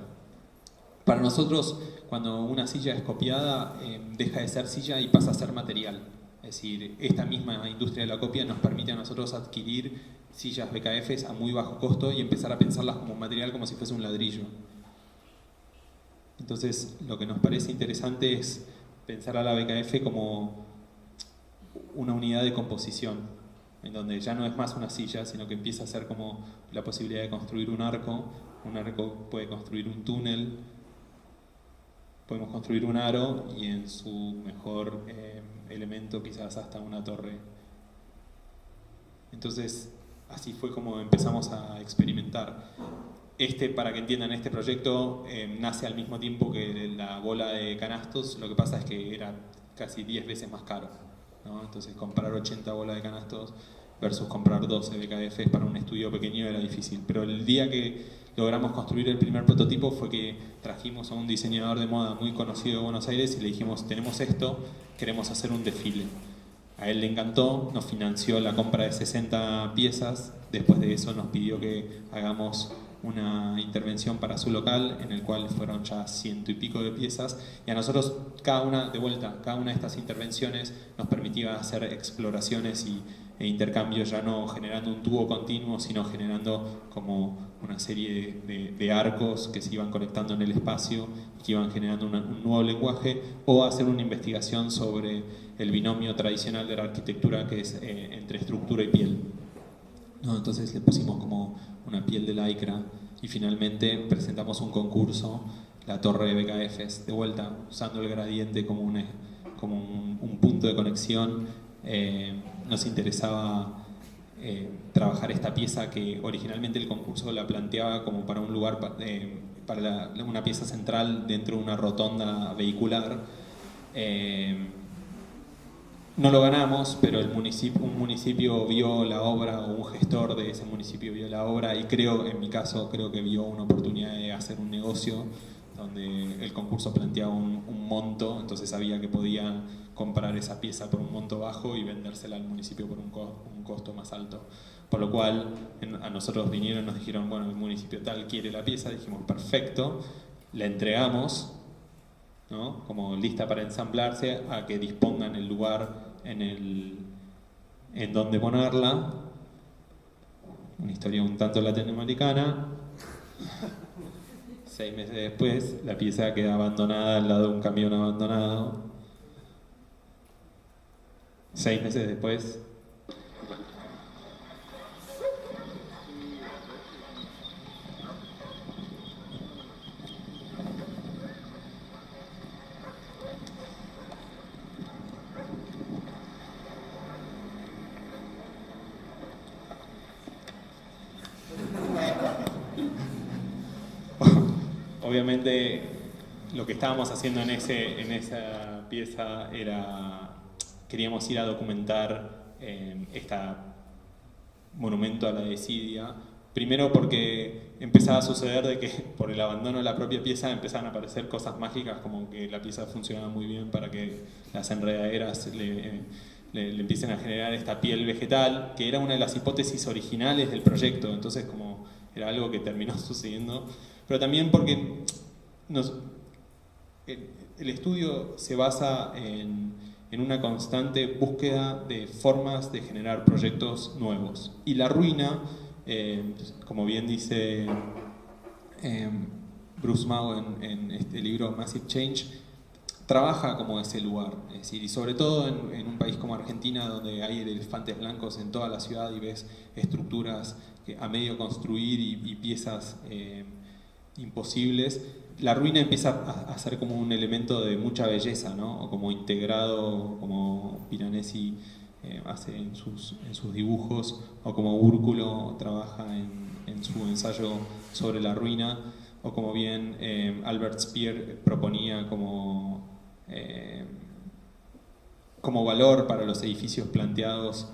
[SPEAKER 1] Para nosotros, cuando una silla es copiada, deja de ser silla y pasa a ser material. Es decir, esta misma industria de la copia nos permite a nosotros adquirir sillas BKFs a muy bajo costo y empezar a pensarlas como un material, como si fuese un ladrillo. Entonces, lo que nos parece interesante es pensar a la BKF como una unidad de composición, en donde ya no es más una silla, sino que empieza a ser como la posibilidad de construir un arco puede construir un túnel, podemos construir un aro y en su mejor elemento quizás hasta una torre. Entonces, así fue como empezamos a experimentar. Para que entiendan, este proyecto nace al mismo tiempo que la bola de canastos, lo que pasa es que era casi 10 veces más caro, ¿no? Entonces, comprar 80 bolas de canastos versus comprar 12 BKFs para un estudio pequeño era difícil. Pero el día que logramos construir el primer prototipo fue que trajimos a un diseñador de moda muy conocido de Buenos Aires y le dijimos, tenemos esto, queremos hacer un desfile. A él le encantó, nos financió la compra de 60 piezas, después de eso nos pidió que hagamos una intervención para su local, en el cual fueron ya 100 y pico de piezas, y a nosotros cada una de estas intervenciones nos permitía hacer exploraciones e intercambios, ya no generando un tubo continuo, sino generando como una serie de arcos que se iban conectando en el espacio y que iban generando un nuevo lenguaje, o hacer una investigación sobre el binomio tradicional de la arquitectura que es entre estructura y piel, ¿no? Entonces le pusimos como una piel de lycra y finalmente presentamos un concurso, la torre de BKFs, de vuelta usando el gradiente como un punto de conexión. Nos interesaba trabajar esta pieza que originalmente el concurso la planteaba como para un lugar, para una pieza central dentro de una rotonda vehicular. No lo ganamos, pero un municipio vio la obra, o un gestor de ese municipio vio la obra, y en mi caso, creo que vio una oportunidad de hacer un negocio donde el concurso planteaba un monto, entonces sabía que podía comprar esa pieza por un monto bajo y vendérsela al municipio por un costo más alto. Por lo cual a nosotros vinieron y nos dijeron, bueno, el municipio tal quiere la pieza, dijimos, perfecto, la entregamos, ¿no? Como lista para ensamblarse, a que dispongan el lugar en donde ponerla. Una historia un tanto latinoamericana. 6 meses después, la pieza queda abandonada al lado de un camión abandonado. 6 meses después, obviamente lo que estábamos haciendo en esa pieza era, queríamos ir a documentar este monumento a la desidia. Primero porque empezaba a suceder de que por el abandono de la propia pieza empezaban a aparecer cosas mágicas, como que la pieza funcionaba muy bien para que las enredaderas le empiecen a generar esta piel vegetal, que era una de las hipótesis originales del proyecto, entonces como era algo que terminó sucediendo, pero también porque el estudio se basa en una constante búsqueda de formas de generar proyectos nuevos. Y la ruina, como bien dice Bruce Mau en este libro Massive Change, trabaja como ese lugar, es decir, y sobre todo en un país como Argentina, donde hay elefantes blancos en toda la ciudad y ves estructuras a medio construir y piezas imposibles, la ruina empieza a ser como un elemento de mucha belleza, ¿no? O como integrado, como Piranesi hace en sus dibujos, o como Úrculo trabaja en su ensayo sobre la ruina, o como bien Albert Speer proponía como valor para los edificios planteados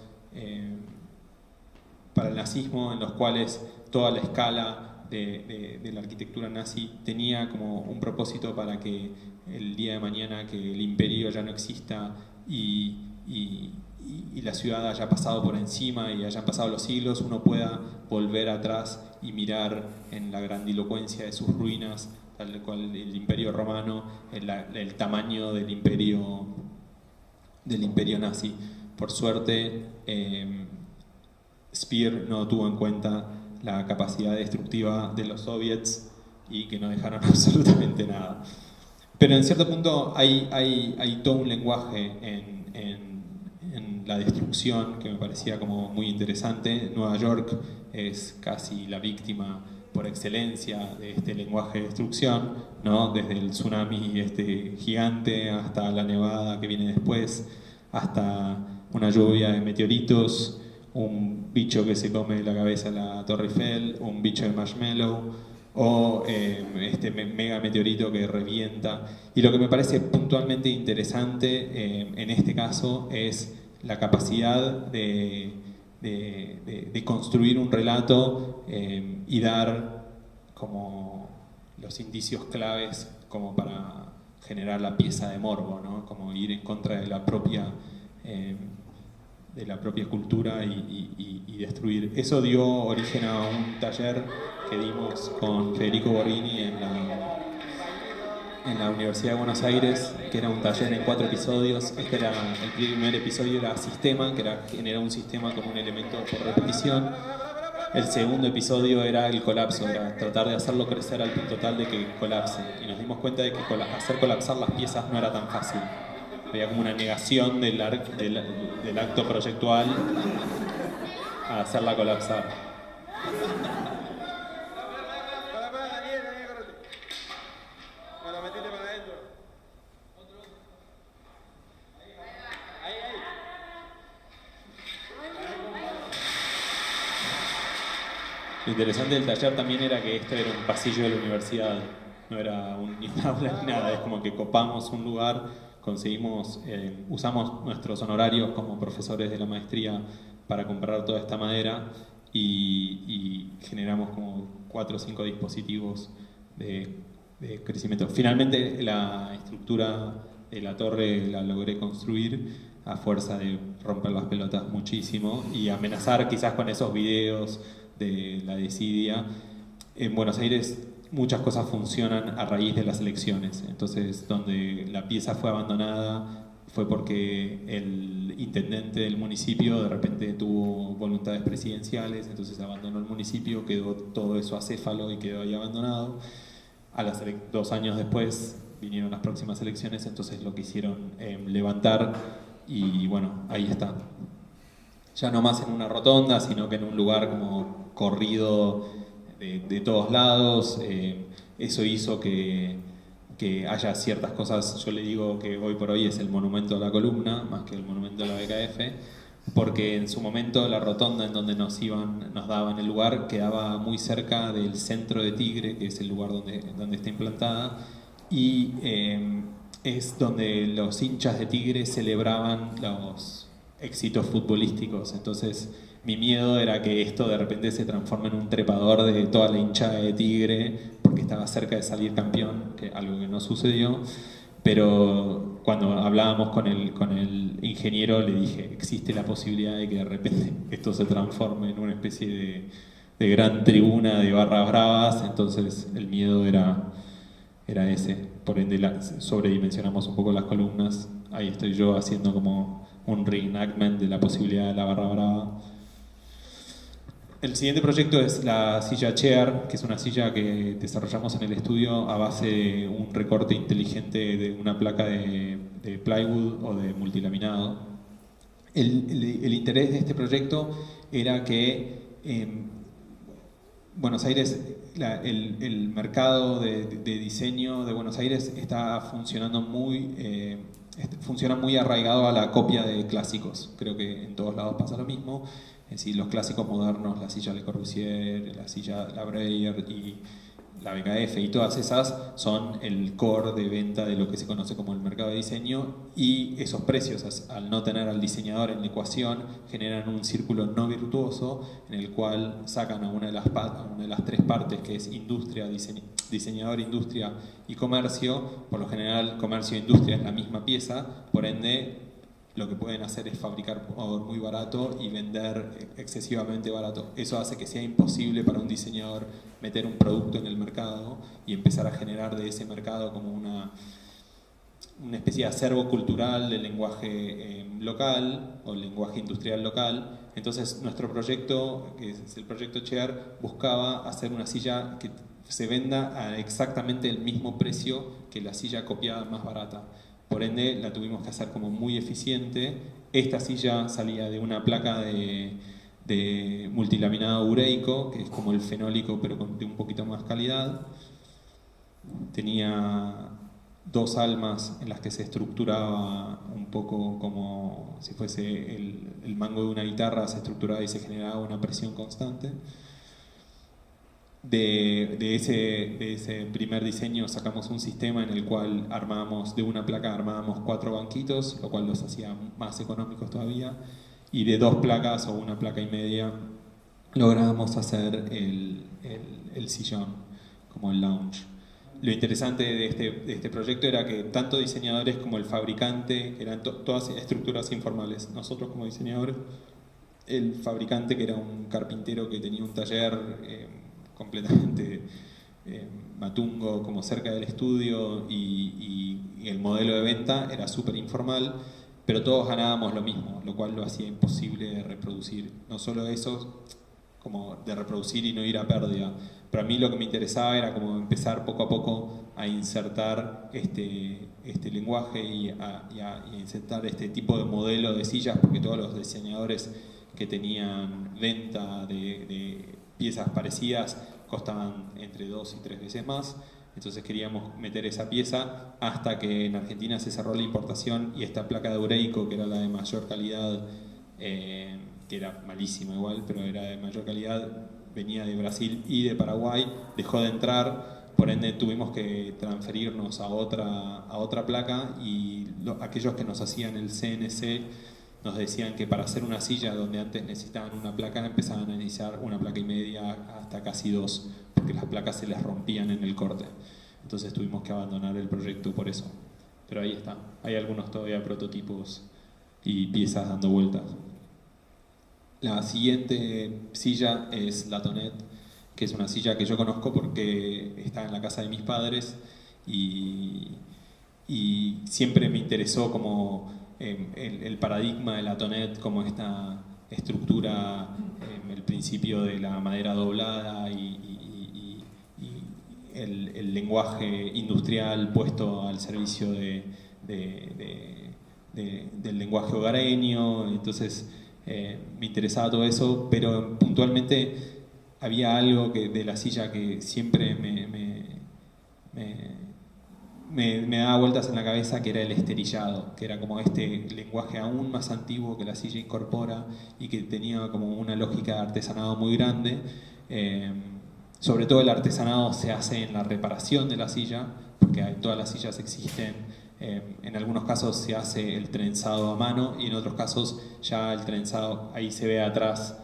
[SPEAKER 1] para el nazismo, en los cuales toda la escala de la arquitectura nazi tenía como un propósito para que el día de mañana que el imperio ya no exista y la ciudad haya pasado por encima y hayan pasado los siglos, uno pueda volver atrás y mirar en la grandilocuencia de sus ruinas, tal cual el imperio romano, el tamaño del imperio nazi. Por suerte, Speer no tuvo en cuenta la capacidad destructiva de los soviets y que no dejaron absolutamente nada. Pero en cierto punto hay todo un lenguaje en la destrucción que me parecía como muy interesante. Nueva York es casi la víctima por excelencia de este lenguaje de destrucción, ¿no? Desde el tsunami gigante hasta la nevada que viene después, hasta una lluvia de meteoritos, un bicho que se come la cabeza de la Torre Eiffel, un bicho de marshmallow, o este mega meteorito que revienta. Y lo que me parece puntualmente interesante en este caso es la capacidad de construir un relato y dar como los indicios claves como para generar la pieza de morbo, ¿no? Como ir en contra de la propia cultura y destruir. Eso dio origen a un taller que dimos con Federico Borini en la Universidad de Buenos Aires, que era un taller en 4 episodios. El primer episodio era Sistema, que era generar un sistema con un elemento por repetición. El segundo episodio era el colapso, era tratar de hacerlo crecer al punto tal de que colapse. Y nos dimos cuenta de que hacer colapsar las piezas no era tan fácil. Había como una negación del acto proyectual a hacerla colapsar. Lo interesante del taller también era que esto era un pasillo de la universidad, no era ni un aula ni nada, es como que copamos un lugar, usamos nuestros honorarios como profesores de la maestría para comprar toda esta madera y generamos como 4 o 5 dispositivos de crecimiento. Finalmente la estructura de la torre la logré construir a fuerza de romper las pelotas muchísimo y amenazar quizás con esos videos de la desidia. En Buenos Aires muchas cosas funcionan a raíz de las elecciones, entonces donde la pieza fue abandonada fue porque el intendente del municipio de repente tuvo voluntades presidenciales, entonces abandonó el municipio, quedó todo eso acéfalo y quedó ahí abandonado. 2 años después vinieron las próximas elecciones, entonces lo quisieron levantar y bueno, ahí está. Ya no más en una rotonda, sino que en un lugar como corrido de todos lados. Eso hizo que haya ciertas cosas. Yo le digo que hoy por hoy es el monumento a la columna más que el monumento a la BKF, porque en su momento la rotonda en donde nos daban el lugar quedaba muy cerca del centro de Tigre, que es el lugar donde está implantada, y es donde los hinchas de Tigre celebraban los éxitos futbolísticos. Entonces mi miedo era que esto de repente se transforme en un trepador de toda la hinchada de Tigre porque estaba cerca de salir campeón, algo que no sucedió. pero cuando hablábamos con el ingeniero le dije, existe la posibilidad de que de repente esto se transforme en una especie de gran tribuna de barras bravas, entonces el miedo era ese, por ende sobredimensionamos un poco las columnas, ahí estoy yo haciendo como un reenactment de la posibilidad de la barra brava. El siguiente proyecto es la silla Chair, que es una silla que desarrollamos en el estudio a base de un recorte inteligente de una placa de plywood o de multilaminado. El interés de este proyecto era que Buenos Aires, el mercado de diseño de Buenos Aires está funcionando funciona muy arraigado a la copia de clásicos. Creo que en todos lados pasa lo mismo. Es decir, los clásicos modernos, la silla Le Corbusier, la silla La Breyer y la BKF y todas esas son el core de venta de lo que se conoce como el mercado de diseño, y esos precios, al no tener al diseñador en la ecuación, generan un círculo no virtuoso en el cual sacan a una de las tres partes, que es industria, diseñador, industria y comercio. Por lo general, comercio e industria es la misma pieza, por ende lo que pueden hacer es fabricar por muy barato y vender excesivamente barato. Eso hace que sea imposible para un diseñador meter un producto en el mercado y empezar a generar de ese mercado como una especie de acervo cultural del lenguaje local o lenguaje industrial local. Entonces nuestro proyecto, que es el proyecto Chair, buscaba hacer una silla que se venda a exactamente el mismo precio que la silla copiada más barata. Por ende, la tuvimos que hacer como muy eficiente. Esta silla salía de una placa de multilaminado ureico, que es como el fenólico, pero de un poquito más calidad. Tenía dos almas en las que se estructuraba un poco como si fuese el mango de una guitarra, se estructuraba y se generaba una presión constante. De ese primer diseño sacamos un sistema en el cual de una placa armábamos 4 banquitos, lo cual los hacía más económicos todavía, y de 2 placas o una placa y media lográbamos hacer el sillón, como el lounge. Lo interesante de este proyecto era que tanto diseñadores como el fabricante, eran todas estructuras informales, nosotros como diseñadores, el fabricante, que era un carpintero que tenía un taller completamente matungo, como cerca del estudio, y el modelo de venta era súper informal, pero todos ganábamos lo mismo, lo cual lo hacía imposible de reproducir. No solo eso, como de reproducir y no ir a pérdida, pero a mí lo que me interesaba era como empezar poco a poco a insertar este lenguaje y a insertar este tipo de modelo de sillas, porque todos los diseñadores que tenían venta de piezas parecidas costaban entre 2 y 3 veces más. Entonces queríamos meter esa pieza, hasta que en Argentina se cerró la importación y esta placa de ureico, que era la de mayor calidad, que era malísima igual, pero era de mayor calidad, venía de Brasil y de Paraguay, dejó de entrar, por ende tuvimos que transferirnos a otra placa, y aquellos que nos hacían el CNC nos decían que para hacer una silla donde antes necesitaban una placa, empezaban a necesitar una placa y media hasta casi 2, porque las placas se les rompían en el corte. Entonces tuvimos que abandonar el proyecto por eso. Pero ahí está, hay algunos todavía prototipos y piezas dando vueltas. La siguiente silla es la Tonet, que es una silla que yo conozco porque está en la casa de mis padres, y siempre me interesó como el paradigma de la Tonet, como esta estructura, el principio de la madera doblada y el lenguaje industrial puesto al servicio del lenguaje hogareño. Entonces me interesaba todo eso, pero puntualmente había algo de la silla que siempre me daba vueltas en la cabeza, que era el esterillado, que era como este lenguaje aún más antiguo que la silla incorpora y que tenía como una lógica de artesanado muy grande. Sobre todo el artesanado se hace en la reparación de la silla, porque todas las sillas existen. En algunos casos se hace el trenzado a mano, y en otros casos ya el trenzado, ahí se ve atrás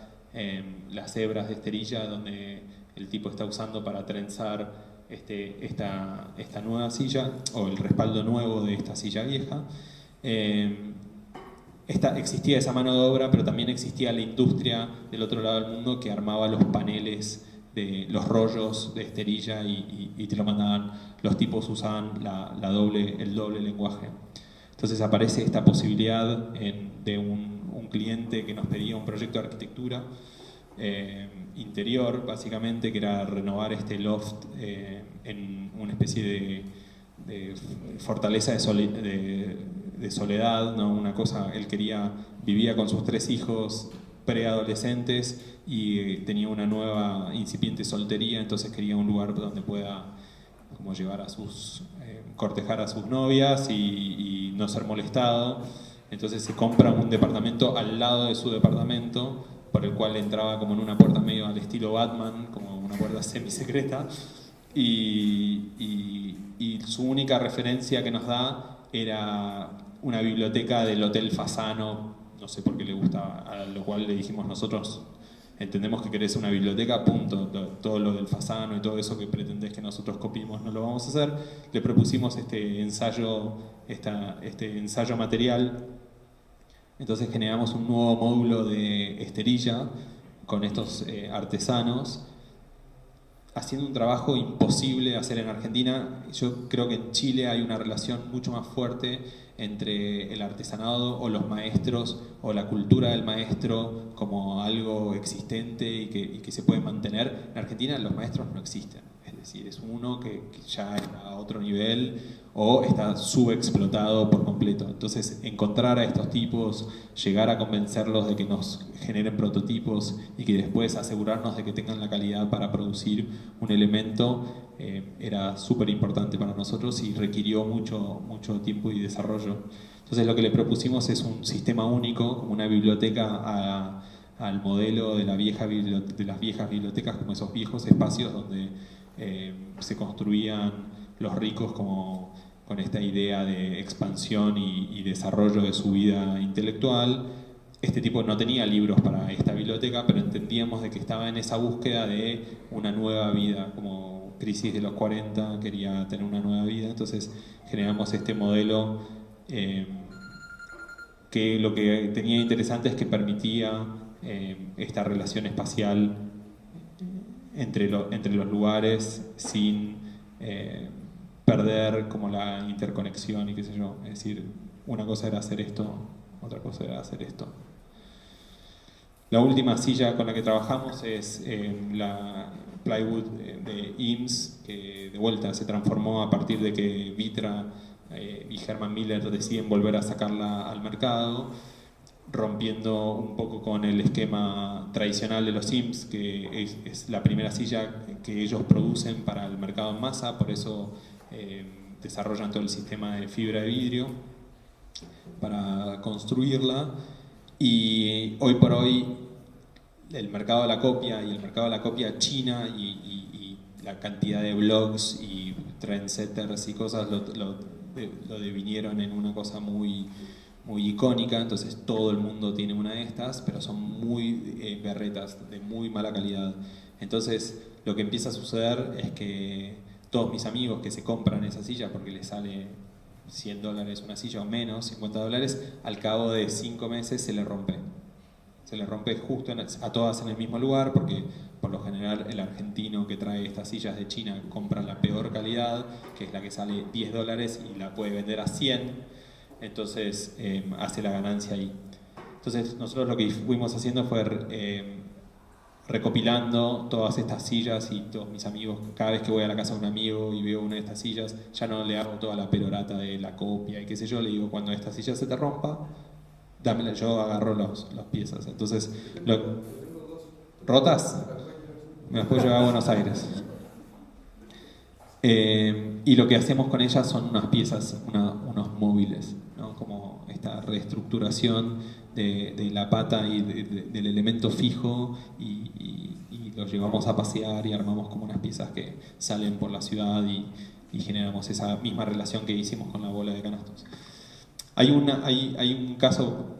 [SPEAKER 1] las hebras de esterilla donde el tipo está usando para trenzar esta nueva silla, o el respaldo nuevo de esta silla vieja. Existía esa mano de obra, pero también existía la industria del otro lado del mundo que armaba los paneles, de los rollos de esterilla y te lo mandaban. Los tipos usaban el doble lenguaje. Entonces aparece esta posibilidad de un cliente que nos pedía un proyecto de arquitectura interior, básicamente, que era renovar este loft en una especie de fortaleza de soledad, ¿no? Una cosa, él vivía con sus 3 hijos preadolescentes y tenía una nueva incipiente soltería, entonces quería un lugar donde pueda como llevar cortejar a sus novias y no ser molestado. Entonces se compra un departamento al lado de su departamento, por el cual entraba como en una puerta medio al estilo Batman, como una puerta semisecreta, y su única referencia que nos da era una biblioteca del Hotel Fasano, no sé por qué le gustaba, a lo cual le dijimos nosotros, entendemos que querés una biblioteca, punto, todo lo del Fasano y todo eso que pretendés que nosotros copiemos no lo vamos a hacer. Le propusimos este ensayo material, entonces generamos un nuevo módulo de esterilla con estos artesanos, haciendo un trabajo imposible de hacer en Argentina. Yo creo que en Chile hay una relación mucho más fuerte entre el artesanado o los maestros o la cultura del maestro como algo existente y que se puede mantener. En Argentina los maestros no existen, es decir, es uno que ya está a otro nivel o está subexplotado por completo. Entonces encontrar a estos tipos, llegar a convencerlos de que nos generen prototipos y que después asegurarnos de que tengan la calidad para producir un elemento era súper importante para nosotros y requirió mucho tiempo y desarrollo. Entonces lo que le propusimos es un sistema único, como una biblioteca al modelo de las viejas bibliotecas, como esos viejos espacios donde se construían los ricos con esta idea de expansión y desarrollo de su vida intelectual. Este tipo no tenía libros para esta biblioteca, pero entendíamos de que estaba en esa búsqueda de una nueva vida, como crisis de los 40, quería tener una nueva vida, entonces generamos este modelo que lo que tenía interesante es que permitía esta relación espacial entre los lugares sin perder como la interconexión y qué sé yo. Es decir, una cosa era hacer esto, otra cosa era hacer esto. La última silla con la que trabajamos es la plywood de IMSS, que de vuelta se transformó a partir de que Vitra y Herman Miller deciden volver a sacarla al mercado, rompiendo un poco con el esquema tradicional de los IMSS, que es la primera silla que ellos producen para el mercado en masa, por eso desarrollan todo el sistema de fibra de vidrio para construirla. Y hoy por hoy el mercado de la copia y el mercado de la copia china y la cantidad de blogs y trendsetters y cosas lo devinieron en una cosa muy icónica. Entonces todo el mundo tiene una de estas, pero son muy berretas, de muy mala calidad. Entonces lo que empieza a suceder es que todos mis amigos que se compran esa silla porque les sale $100 una silla o menos, $50, al cabo de 5 meses se le rompe. Se le rompe justo a todas en el mismo lugar, porque por lo general el argentino que trae estas sillas de China compra la peor calidad, que es la que sale $10 y la puede vender a 100, entonces hace la ganancia ahí. Entonces nosotros lo que fuimos haciendo fue recopilando todas estas sillas y todos mis amigos. Cada vez que voy a la casa de un amigo y veo una de estas sillas, ya no le hago toda la perorata de la copia y qué sé yo, le digo, cuando esta silla se te rompa, dámela, yo agarro las piezas. Entonces, ¿rotas? Me las puedo llevar a Buenos Aires. Y lo que hacemos con ellas son unas piezas, unos móviles, ¿no? Como esta reestructuración de la pata y del elemento fijo y los llevamos a pasear y armamos como unas piezas que salen por la ciudad y generamos esa misma relación que hicimos con la bola de canastos. Hay un caso,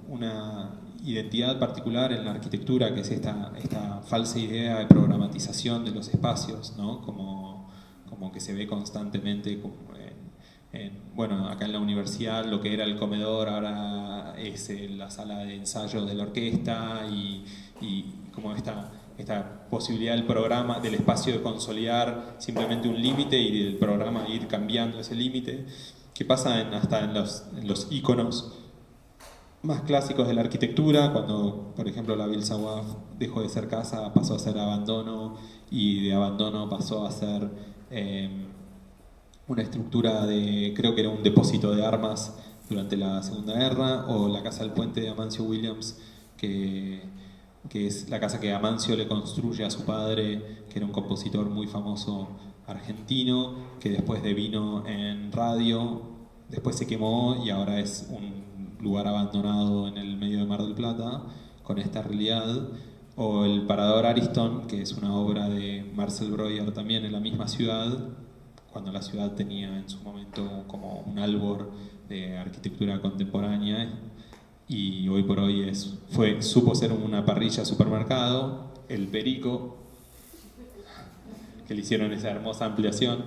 [SPEAKER 1] una identidad particular en la arquitectura, que es esta falsa idea de programatización de los espacios, ¿no? Como como que se ve constantemente como bueno, acá en la universidad lo que era el comedor ahora es la sala de ensayo de la orquesta y como esta posibilidad del programa, del espacio de consolidar simplemente un límite y del programa ir cambiando ese límite, que pasa hasta en los íconos más clásicos de la arquitectura, cuando por ejemplo la Ville Sawaf dejó de ser casa, pasó a ser abandono, y de abandono pasó a ser una estructura de, creo que era un depósito de armas durante la Segunda Guerra, o la Casa del Puente de Amancio Williams, que es la casa que Amancio le construye a su padre, que era un compositor muy famoso argentino, que después devino en radio, después se quemó y ahora es un lugar abandonado en el medio de Mar del Plata, con esta realidad. O el Parador Ariston, que es una obra de Marcel Breuer también en la misma ciudad, cuando la ciudad tenía en su momento como un albor de arquitectura contemporánea, y hoy por hoy supo ser una parrilla supermercado, el Perico, que le hicieron esa hermosa ampliación,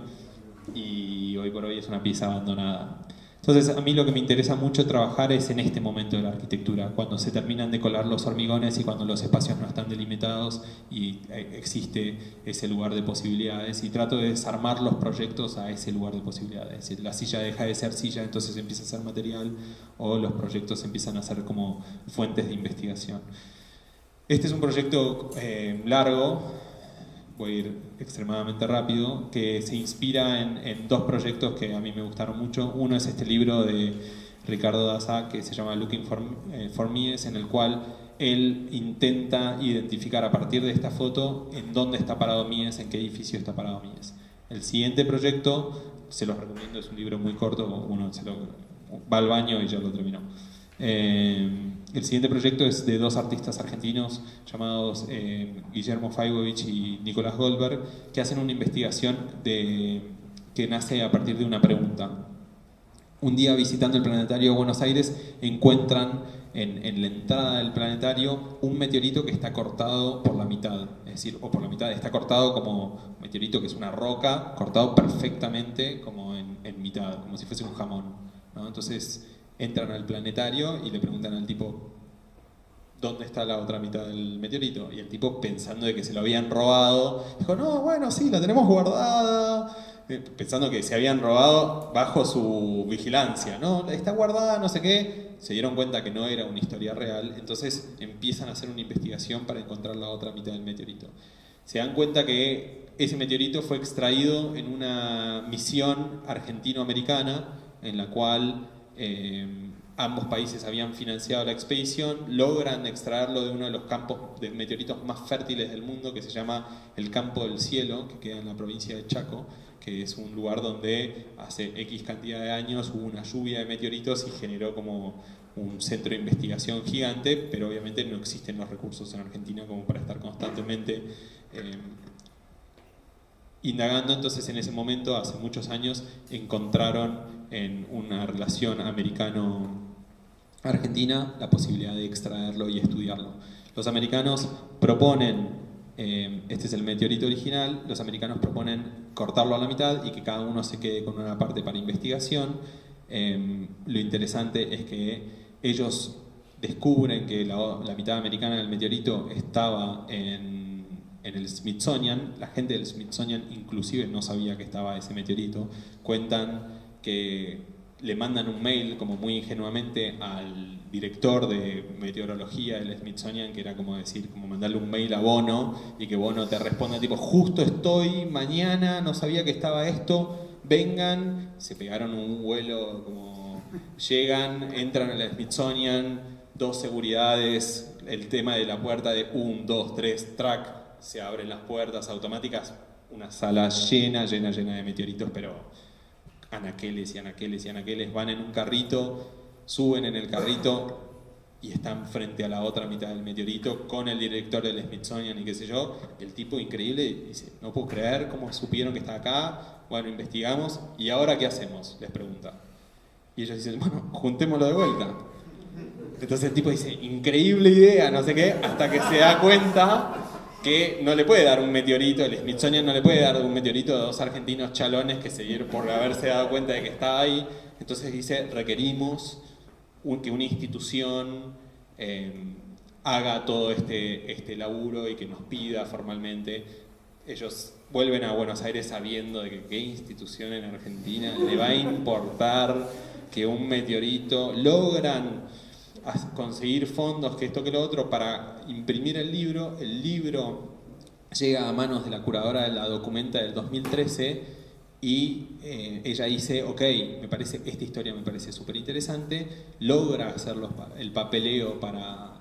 [SPEAKER 1] y hoy por hoy es una pieza abandonada. Entonces a mí lo que me interesa mucho trabajar es en este momento de la arquitectura, cuando se terminan de colar los hormigones y cuando los espacios no están delimitados y existe ese lugar de posibilidades, y trato de desarmar los proyectos a ese lugar de posibilidades. Es decir, la silla deja de ser silla, entonces empieza a ser material, o los proyectos empiezan a ser como fuentes de investigación. Este es un proyecto largo, voy a ir extremadamente rápido, que se inspira en dos proyectos que a mí me gustaron mucho. Uno es este libro de Ricardo Daza que se llama Looking for Mies, en el cual él intenta identificar a partir de esta foto en dónde está parado Mies, en qué edificio está parado Mies. El siguiente proyecto, se los recomiendo, es un libro muy corto, uno va al baño y ya lo terminó. El siguiente proyecto es de dos artistas argentinos llamados Guillermo Faigovich y Nicolás Goldberg, que hacen una investigación que nace a partir de una pregunta. Un día, visitando el planetario de Buenos Aires, encuentran en la entrada del planetario un meteorito que está cortado por la mitad, es decir, o por la mitad, está cortado como un meteorito que es una roca, cortado perfectamente como en mitad, como si fuese un jamón, ¿no? Entonces entran al planetario y le preguntan al tipo ¿dónde está la otra mitad del meteorito? Y el tipo, pensando de que se lo habían robado, dijo, no, bueno, sí, la tenemos guardada, pensando que se habían robado bajo su vigilancia, no, está guardada, no sé qué. Se dieron cuenta que no era una historia real, entonces empiezan a hacer una investigación para encontrar la otra mitad del meteorito. Se dan cuenta que ese meteorito fue extraído en una misión argentino-americana en la cual ambos países habían financiado la expedición, logran extraerlo de uno de los campos de meteoritos más fértiles del mundo, que se llama el Campo del Cielo, que queda en la provincia de Chaco, que es un lugar donde hace X cantidad de años hubo una lluvia de meteoritos y generó como un centro de investigación gigante, pero obviamente no existen los recursos en Argentina como para estar constantemente indagando. Entonces en ese momento, hace muchos años, encontraron en una relación americano-argentina la posibilidad de extraerlo y estudiarlo. Los americanos proponen, este es el meteorito original, los americanos proponen cortarlo a la mitad y que cada uno se quede con una parte para investigación. Lo interesante es que ellos descubren que la mitad americana del meteorito estaba en el Smithsonian. La gente del Smithsonian inclusive no sabía que estaba ese meteorito. Cuentan que le mandan un mail como muy ingenuamente al director de meteorología del Smithsonian, que era como decir, como mandarle un mail a Bono y que Bono te responda tipo, justo estoy, mañana, no sabía que estaba esto, vengan. Se pegaron un vuelo, como llegan, entran al Smithsonian, dos seguridades, el tema de la puerta de 1, 2, 3, track, se abren las puertas automáticas, una sala llena de meteoritos, pero anaqueles y anaqueles y anaqueles. Van en un carrito, suben en el carrito y están frente a la otra mitad del meteorito con el director del Smithsonian y qué sé yo. El tipo increíble dice, no puedo creer cómo supieron que está acá. Bueno, investigamos. ¿Y ahora qué hacemos?, les pregunta. Y ellos dicen, bueno, juntémoslo de vuelta. Entonces el tipo dice, increíble idea, no sé qué, hasta que se da cuenta que no le puede dar un meteorito, el Smithsonian no le puede dar un meteorito a 2 argentinos chalones que se dieron por haberse dado cuenta de que estaba ahí. Entonces dice, requerimos que una institución haga todo este laburo y que nos pida formalmente. Ellos vuelven a Buenos Aires sabiendo de que qué institución en Argentina le va a importar que un meteorito. Logran conseguir fondos, que esto que lo otro, para imprimir el libro. El libro llega a manos de la curadora de la Documenta del 2013 y ella dice, ok, esta historia me parece súper interesante, logra hacer el papeleo para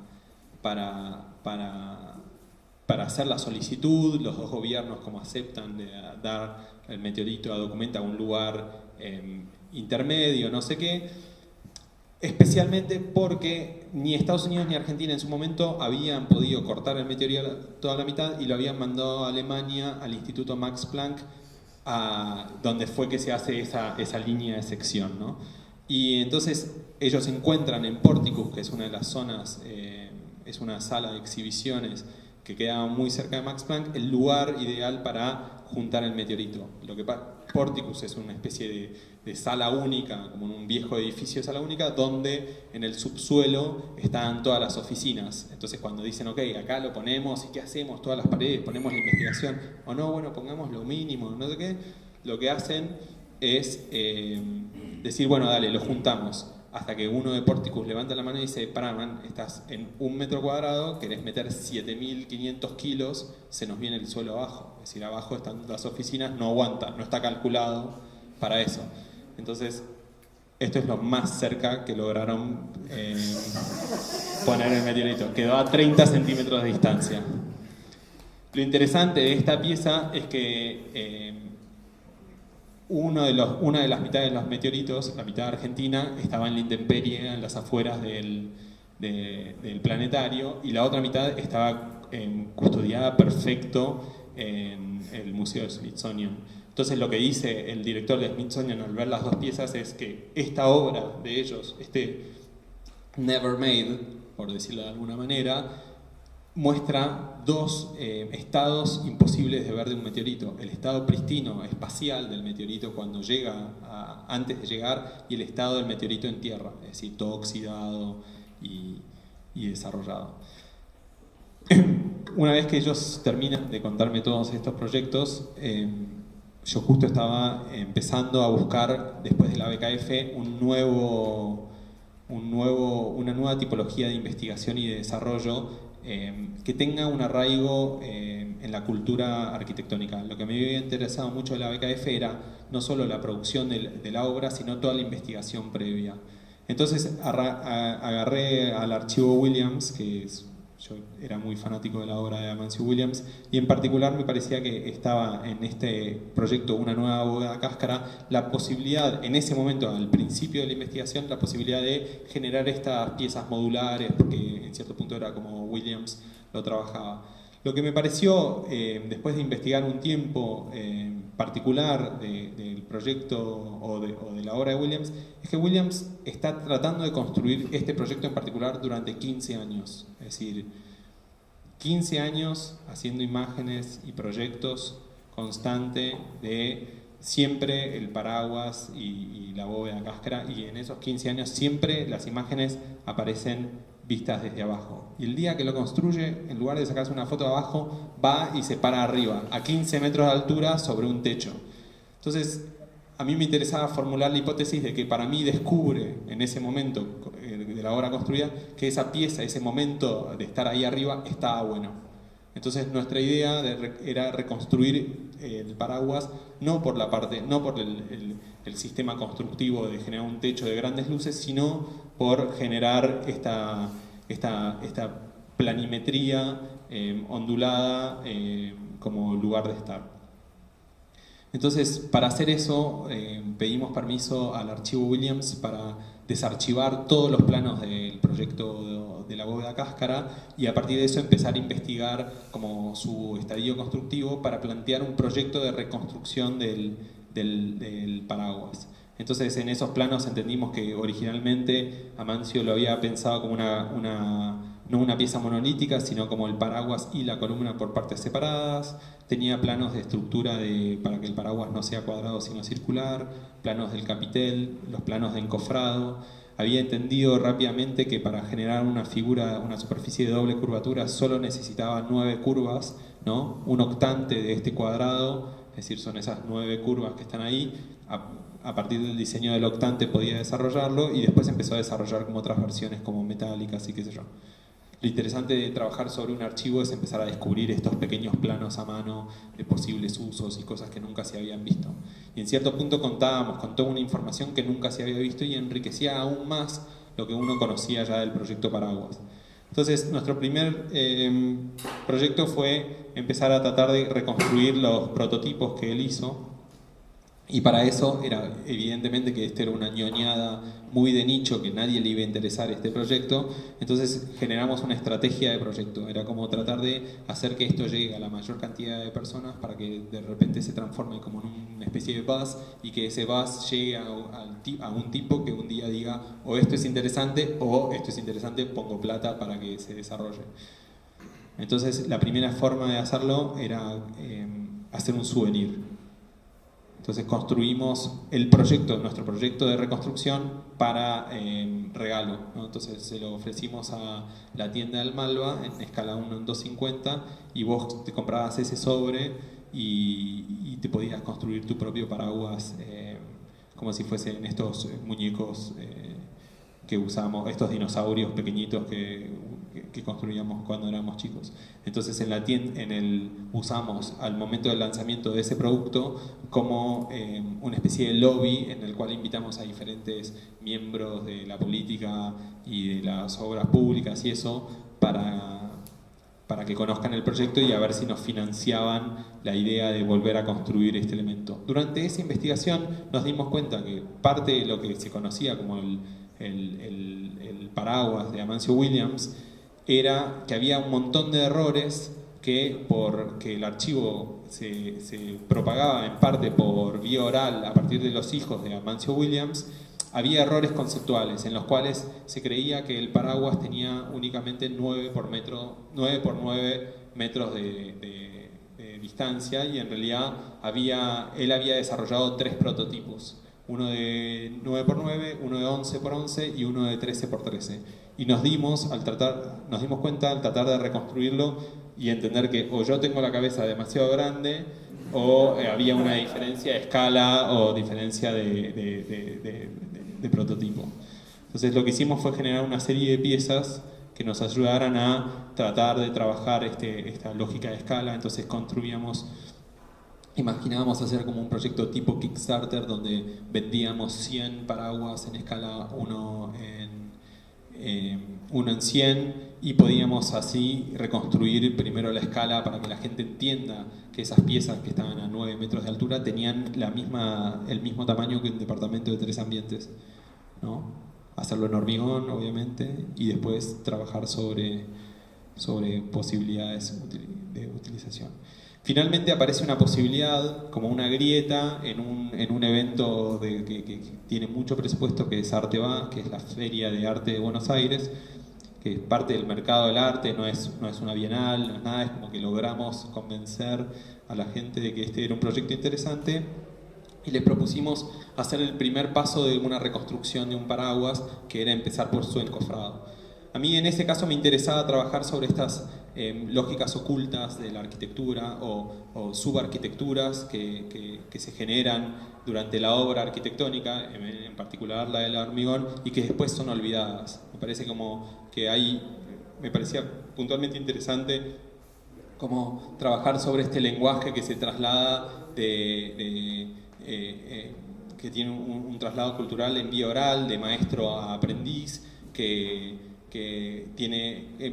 [SPEAKER 1] hacer la solicitud. Los dos gobiernos como aceptan de dar el meteorito a Documenta a un lugar intermedio, no sé qué. Especialmente porque ni Estados Unidos ni Argentina en su momento habían podido cortar el meteorito toda la mitad y lo habían mandado a Alemania, al Instituto Max Planck, donde fue que se hace esa línea de sección, ¿no? Y entonces ellos encuentran en Porticus, que es una de las zonas, es una sala de exhibiciones que quedaba muy cerca de Max Planck, el lugar ideal para juntar el meteorito. Porticus es una especie de sala única, como un viejo edificio de sala única, donde en el subsuelo están todas las oficinas. Entonces cuando dicen, ok, acá lo ponemos, ¿y qué hacemos? Todas las paredes, ponemos la investigación, o no, bueno, pongamos lo mínimo, no sé qué. Lo que hacen es decir, bueno, dale, lo juntamos. Hasta que uno de Porticus levanta la mano y dice, pará, man, estás en 1 metro cuadrado, querés meter 7.500 kilos, se nos viene el suelo abajo. Es decir, abajo están las oficinas, no aguanta, no está calculado para eso. Entonces, esto es lo más cerca que lograron poner el meteorito. Quedó a 30 centímetros de distancia. Lo interesante de esta pieza es que una de las mitades de los meteoritos, la mitad argentina, estaba en la intemperie, en las afueras del planetario, y la otra mitad estaba custodiada perfecto en el Museo del Smithsonian. Entonces lo que dice el director del Smithsonian al ver las dos piezas es que esta obra de ellos, Never Made, por decirlo de alguna manera, muestra dos estados imposibles de ver de un meteorito: el estado pristino espacial del meteorito cuando llega antes de llegar, y el estado del meteorito en tierra, es decir, todo oxidado y desarrollado. Una vez que ellos terminan de contarme todos estos proyectos, yo justo estaba empezando a buscar, después de la BKF, una nueva tipología de investigación y de desarrollo que tenga un arraigo en la cultura arquitectónica. Lo que me había interesado mucho de la BKF era no solo la producción de la obra, sino toda la investigación previa. Entonces agarré al archivo Williams, yo era muy fanático de la obra de Amancio Williams, y en particular me parecía que estaba en este proyecto Una nueva bóveda cáscara la posibilidad, en ese momento, al principio de la investigación, la posibilidad de generar estas piezas modulares, porque en cierto punto era como Williams lo trabajaba. Lo que me pareció, después de investigar un tiempo particular del proyecto o de la obra de Williams, es que Williams está tratando de construir este proyecto en particular durante 15 años. Es decir, 15 años haciendo imágenes y proyectos constante de siempre el paraguas y la bóveda cáscara, y en esos 15 años siempre las imágenes aparecen vistas desde abajo. Y el día que lo construye, en lugar de sacarse una foto de abajo, va y se para arriba, a 15 metros de altura, sobre un techo. Entonces, a mí me interesaba formular la hipótesis de que para mí descubre en ese momento de la obra construida que esa pieza, ese momento de estar ahí arriba, estaba bueno. Entonces nuestra idea era reconstruir el paraguas no por el sistema constructivo de generar un techo de grandes luces, sino por generar esta planimetría ondulada como lugar de estar. Entonces, para hacer eso, pedimos permiso al archivo Williams para desarchivar todos los planos del proyecto de la bóveda cáscara, y a partir de eso empezar a investigar como su estadio constructivo para plantear un proyecto de reconstrucción del paraguas. Entonces, en esos planos entendimos que originalmente Amancio lo había pensado como no una pieza monolítica, sino como el paraguas y la columna por partes separadas. Tenía planos de estructura para que el paraguas no sea cuadrado sino circular, planos del capitel, los planos de encofrado. Había entendido rápidamente que para generar una figura, una superficie de doble curvatura, solo necesitaba 9 curvas, ¿no? Un octante de este cuadrado, es decir, son esas 9 curvas que están ahí. A partir del diseño del octante podía desarrollarlo y después empezó a desarrollar como otras versiones como metálicas y qué sé yo. Lo interesante de trabajar sobre un archivo es empezar a descubrir estos pequeños planos a mano de posibles usos y cosas que nunca se habían visto. Y en cierto punto contábamos con toda una información que nunca se había visto y enriquecía aún más lo que uno conocía ya del proyecto Paraguas. Entonces, nuestro primer proyecto fue empezar a tratar de reconstruir los prototipos que él hizo. Y para eso era evidentemente que era una ñoñada muy de nicho, que nadie le iba a interesar este proyecto. Entonces generamos una estrategia de proyecto. Era como tratar de hacer que esto llegue a la mayor cantidad de personas para que de repente se transforme como en una especie de buzz y que ese buzz llegue a un tipo que un día diga o esto es interesante o esto es interesante, pongo plata para que se desarrolle. Entonces la primera forma de hacerlo era hacer un souvenir. Entonces construimos nuestro proyecto de reconstrucción para regalo, ¿no? Entonces se lo ofrecimos a la tienda del Malva en escala 1 en 250 y vos te comprabas ese sobre y te podías construir tu propio paraguas como si fuesen estos muñecos que usamos, estos dinosaurios pequeñitos que construíamos cuando éramos chicos. Entonces en la tienda, usamos al momento del lanzamiento de ese producto como una especie de lobby en el cual invitamos a diferentes miembros de la política y de las obras públicas y eso para que conozcan el proyecto y a ver si nos financiaban la idea de volver a construir este elemento. Durante esa investigación nos dimos cuenta que parte de lo que se conocía como el paraguas de Amancio Williams era que había un montón de errores que porque el archivo se propagaba en parte por vía oral a partir de los hijos de Amancio Williams, había errores conceptuales en los cuales se creía que el paraguas tenía únicamente 9 por 9 metros de distancia y en realidad él había desarrollado 3 prototipos. Uno de 9x9, uno de 11x11 y uno de 13x13. Y nos dimos cuenta al tratar de reconstruirlo y entender que o yo tengo la cabeza demasiado grande o había una diferencia de escala o diferencia de prototipo. Entonces lo que hicimos fue generar una serie de piezas que nos ayudaran a tratar de trabajar esta lógica de escala. Entonces imaginábamos hacer como un proyecto tipo Kickstarter donde vendíamos 100 paraguas en escala 1 en 100 y podíamos así reconstruir primero la escala para que la gente entienda que esas piezas que estaban a 9 metros de altura tenían el mismo tamaño que un departamento de 3 ambientes, ¿no? Hacerlo en hormigón, obviamente, y después trabajar sobre posibilidades de utilización. Finalmente aparece una posibilidad, como una grieta, en un evento que tiene mucho presupuesto, que es Arteba, que es la Feria de Arte de Buenos Aires, que es parte del mercado del arte, no es una bienal, no es nada, es como que logramos convencer a la gente de que este era un proyecto interesante y les propusimos hacer el primer paso de una reconstrucción de un paraguas, que era empezar por su encofrado. A mí en ese caso me interesaba trabajar sobre estas lógicas ocultas de la arquitectura o subarquitecturas que se generan durante la obra arquitectónica, en particular la del hormigón, y que después son olvidadas. Me parece como que me parecía puntualmente interesante como trabajar sobre este lenguaje que se traslada que tiene un traslado cultural en vía oral, de maestro a aprendiz, que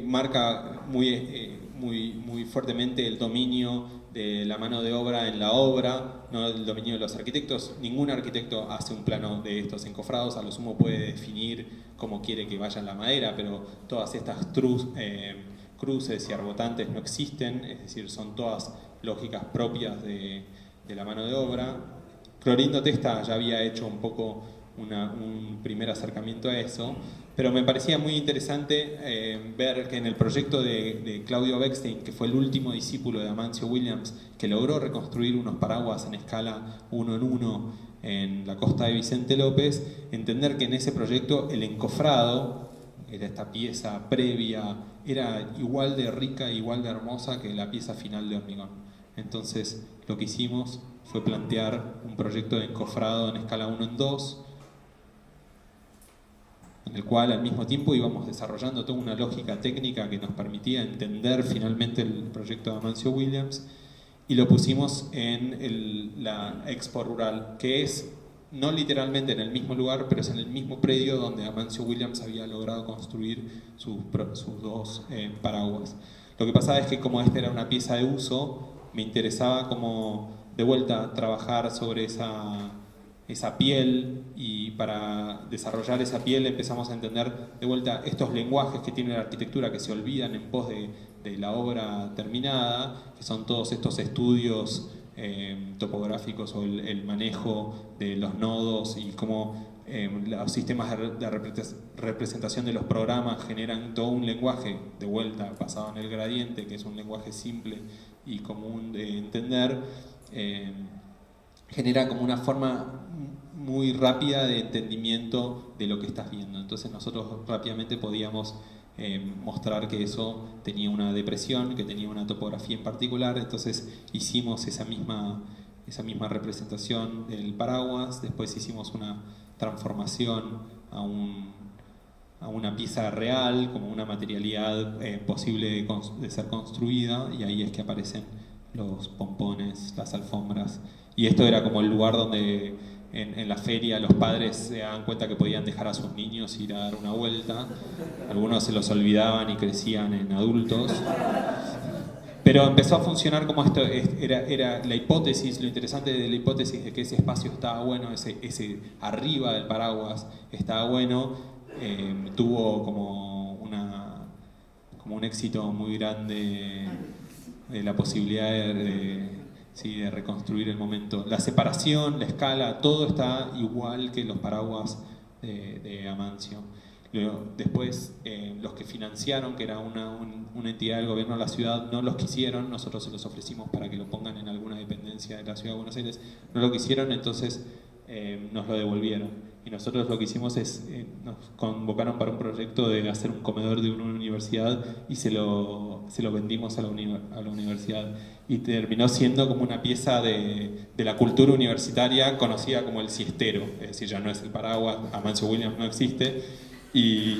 [SPEAKER 1] marca muy fuertemente el dominio de la mano de obra en la obra, no el dominio de los arquitectos. Ningún arquitecto hace un plano de estos encofrados, a lo sumo puede definir cómo quiere que vaya la madera, pero todas estas cruces y arbotantes no existen, es decir, son todas lógicas propias de la mano de obra. Clorindo Testa ya había hecho un poco un primer acercamiento a eso, pero me parecía muy interesante ver que en el proyecto de Claudio Bechstein, que fue el último discípulo de Amancio Williams, que logró reconstruir unos paraguas en escala 1 en 1 en la costa de Vicente López, entender que en ese proyecto el encofrado, era esta pieza previa, era igual de rica, igual de hermosa que la pieza final de hormigón. Entonces lo que hicimos fue plantear un proyecto de encofrado en escala 1 en 2, en el cual al mismo tiempo íbamos desarrollando toda una lógica técnica que nos permitía entender finalmente el proyecto de Amancio Williams, y lo pusimos en la Expo Rural, que es no literalmente en el mismo lugar, pero es en el mismo predio donde Amancio Williams había logrado construir sus dos paraguas. Lo que pasaba es que como esta era una pieza de uso, me interesaba como de vuelta trabajar sobre esa piel, y para desarrollar esa piel empezamos a entender de vuelta estos lenguajes que tiene la arquitectura que se olvidan en pos de la obra terminada, que son todos estos estudios topográficos o el manejo de los nodos y cómo los sistemas de representación de los programas generan todo un lenguaje de vuelta basado en el gradiente, que es un lenguaje simple y común de entender. Genera como una forma muy rápida de entendimiento de lo que estás viendo. Entonces nosotros rápidamente podíamos mostrar que eso tenía una depresión, que tenía una topografía en particular. Entonces hicimos esa misma representación del paraguas. Después hicimos una transformación a una pieza real, como una materialidad posible de ser construida, y ahí es que aparecen los pompones, las alfombras. Y esto era como el lugar donde en la feria los padres se daban cuenta que podían dejar a sus niños ir a dar una vuelta. Algunos se los olvidaban y crecían en adultos. Pero empezó a funcionar como esto, era la hipótesis, lo interesante de la hipótesis de que ese espacio estaba bueno, ese arriba del paraguas estaba bueno, tuvo como un éxito muy grande de la posibilidad de reconstruir el momento. La separación, la escala, todo está igual que los paraguas de Amancio. Después, los que financiaron, que era una entidad del gobierno de la ciudad, no los quisieron. Nosotros se los ofrecimos para que lo pongan en alguna dependencia de la ciudad de Buenos Aires. No lo quisieron, entonces nos lo devolvieron. Y nosotros lo que hicimos es, nos convocaron para un proyecto de hacer un comedor de una universidad, y se lo vendimos a la universidad. Y terminó siendo como una pieza de la cultura universitaria conocida como el siestero. Es decir, ya no es el paraguas, Amancio Williams no existe. Y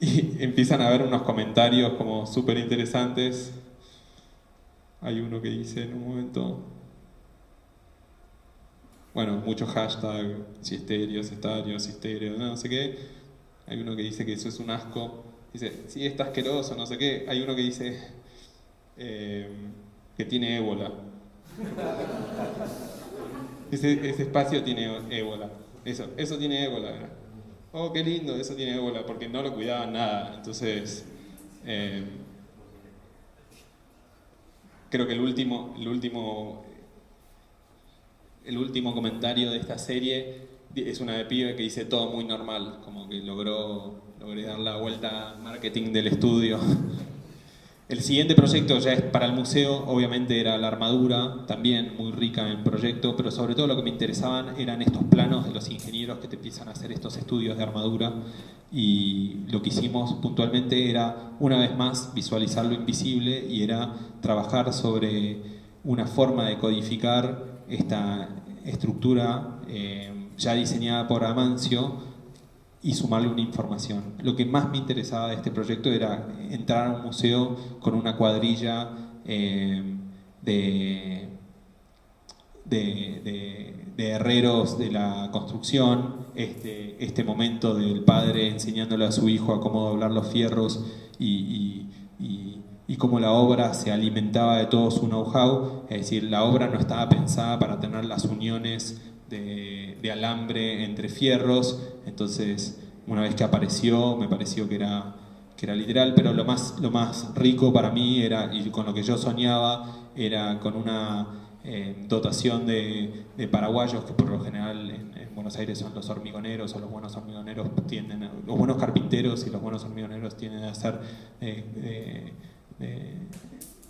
[SPEAKER 1] empiezan a haber unos comentarios como súper interesantes. Hay uno que dice en un momento, bueno, muchos hashtags, siesterios, estarios, sisterios, no sé qué. Hay uno que dice que eso es un asco. Dice, sí, está asqueroso, no sé qué. Hay uno que dice que tiene ébola. Ese espacio tiene ébola. Eso tiene ébola, ¿verdad? Oh, qué lindo, eso tiene ébola, porque no lo cuidaban nada. Entonces, creo que el último comentario de esta serie es una de pibe que dice todo muy normal, como que logré dar la vuelta al marketing del estudio. El siguiente proyecto ya es para el museo, obviamente era la armadura, también muy rica en proyecto, pero sobre todo lo que me interesaban eran estos planos de los ingenieros que te empiezan a hacer estos estudios de armadura, y lo que hicimos puntualmente era, una vez más, visualizar lo invisible, y era trabajar sobre una forma de codificar esta estructura ya diseñada por Amancio y sumarle una información. Lo que más me interesaba de este proyecto era entrar a un museo con una cuadrilla de herreros de la construcción, este momento del padre enseñándole a su hijo a cómo doblar los fierros y cómo la obra se alimentaba de todo su know-how. Es decir, la obra no estaba pensada para tener las uniones de alambre entre fierros. Entonces, una vez que apareció, me pareció que era literal, pero lo más rico para mí era, y con lo que yo soñaba, era con una dotación de paraguayos, que por lo general en Buenos Aires son los hormigoneros, o los buenos hormigoneros los buenos carpinteros y los buenos hormigoneros tienden a ser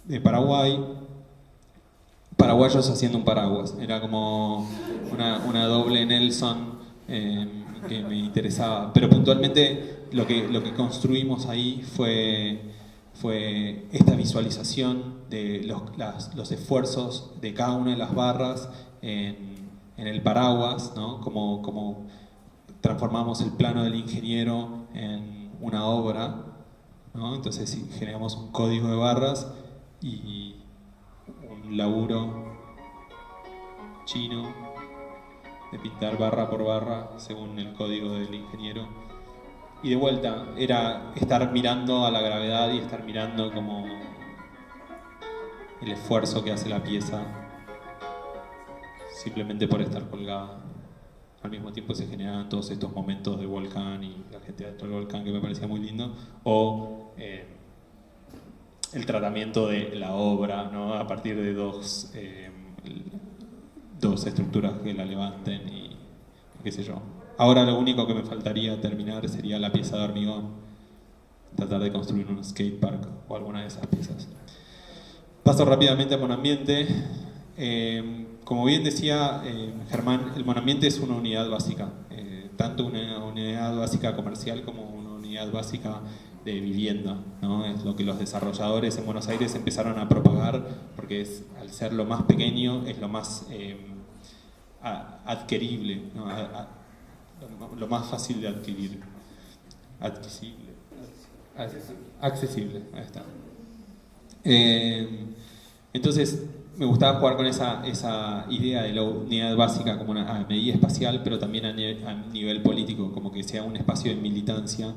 [SPEAKER 1] de Paraguay. Paraguayos haciendo un paraguas. Era como una doble Nelson que me interesaba. Pero puntualmente lo que construimos ahí fue esta visualización de los esfuerzos de cada una de las barras en el paraguas, ¿no? Como transformamos el plano del ingeniero en una obra, ¿no? Entonces generamos un código de barras y un laburo chino de pintar barra por barra según el código del ingeniero. Y de vuelta, era estar mirando a la gravedad y estar mirando como el esfuerzo que hace la pieza simplemente por estar colgada. Al mismo tiempo se generaban todos estos momentos de volcán y la gente dentro del volcán, que me parecía muy lindo, o el tratamiento de la obra, ¿no? A partir de dos estructuras que la levanten y qué sé yo. Ahora lo único que me faltaría terminar sería la pieza de hormigón, tratar de construir un skatepark o alguna de esas piezas. Paso rápidamente al monoambiente. Como bien decía Germán, el monoambiente es una unidad básica, tanto una unidad básica comercial como una unidad básica de vivienda, ¿no? Es lo que los desarrolladores en Buenos Aires empezaron a propagar, porque al ser lo más pequeño es lo más adquirible, ¿no? Lo más fácil de adquirir. Accesible, ahí está. Entonces me gustaba jugar con esa idea de la unidad básica como una medida espacial, pero también a nivel político, como que sea un espacio de militancia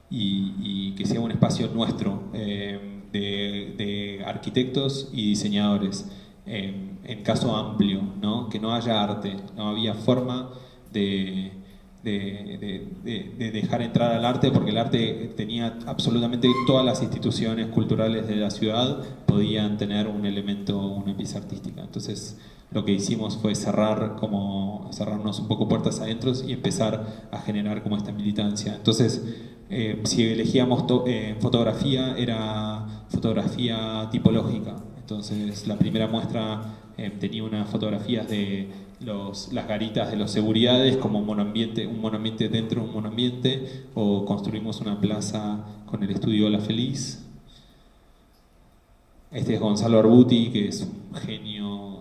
[SPEAKER 1] y que sea un espacio nuestro, de arquitectos y diseñadores, en caso amplio, ¿no? Que no haya arte, no había forma de dejar entrar al arte, porque el arte tenía absolutamente todas las instituciones culturales de la ciudad, podían tener un elemento, una pieza artística. Entonces lo que hicimos fue cerrarnos un poco puertas adentro y empezar a generar como esta militancia. Entonces si elegíamos fotografía, era fotografía tipológica. Entonces la primera muestra tenía unas fotografías de las garitas de los seguridades como un monoambiente dentro de un monoambiente, o construimos una plaza con el estudio La Feliz. Este es Gonzalo Arbuti, que es un genio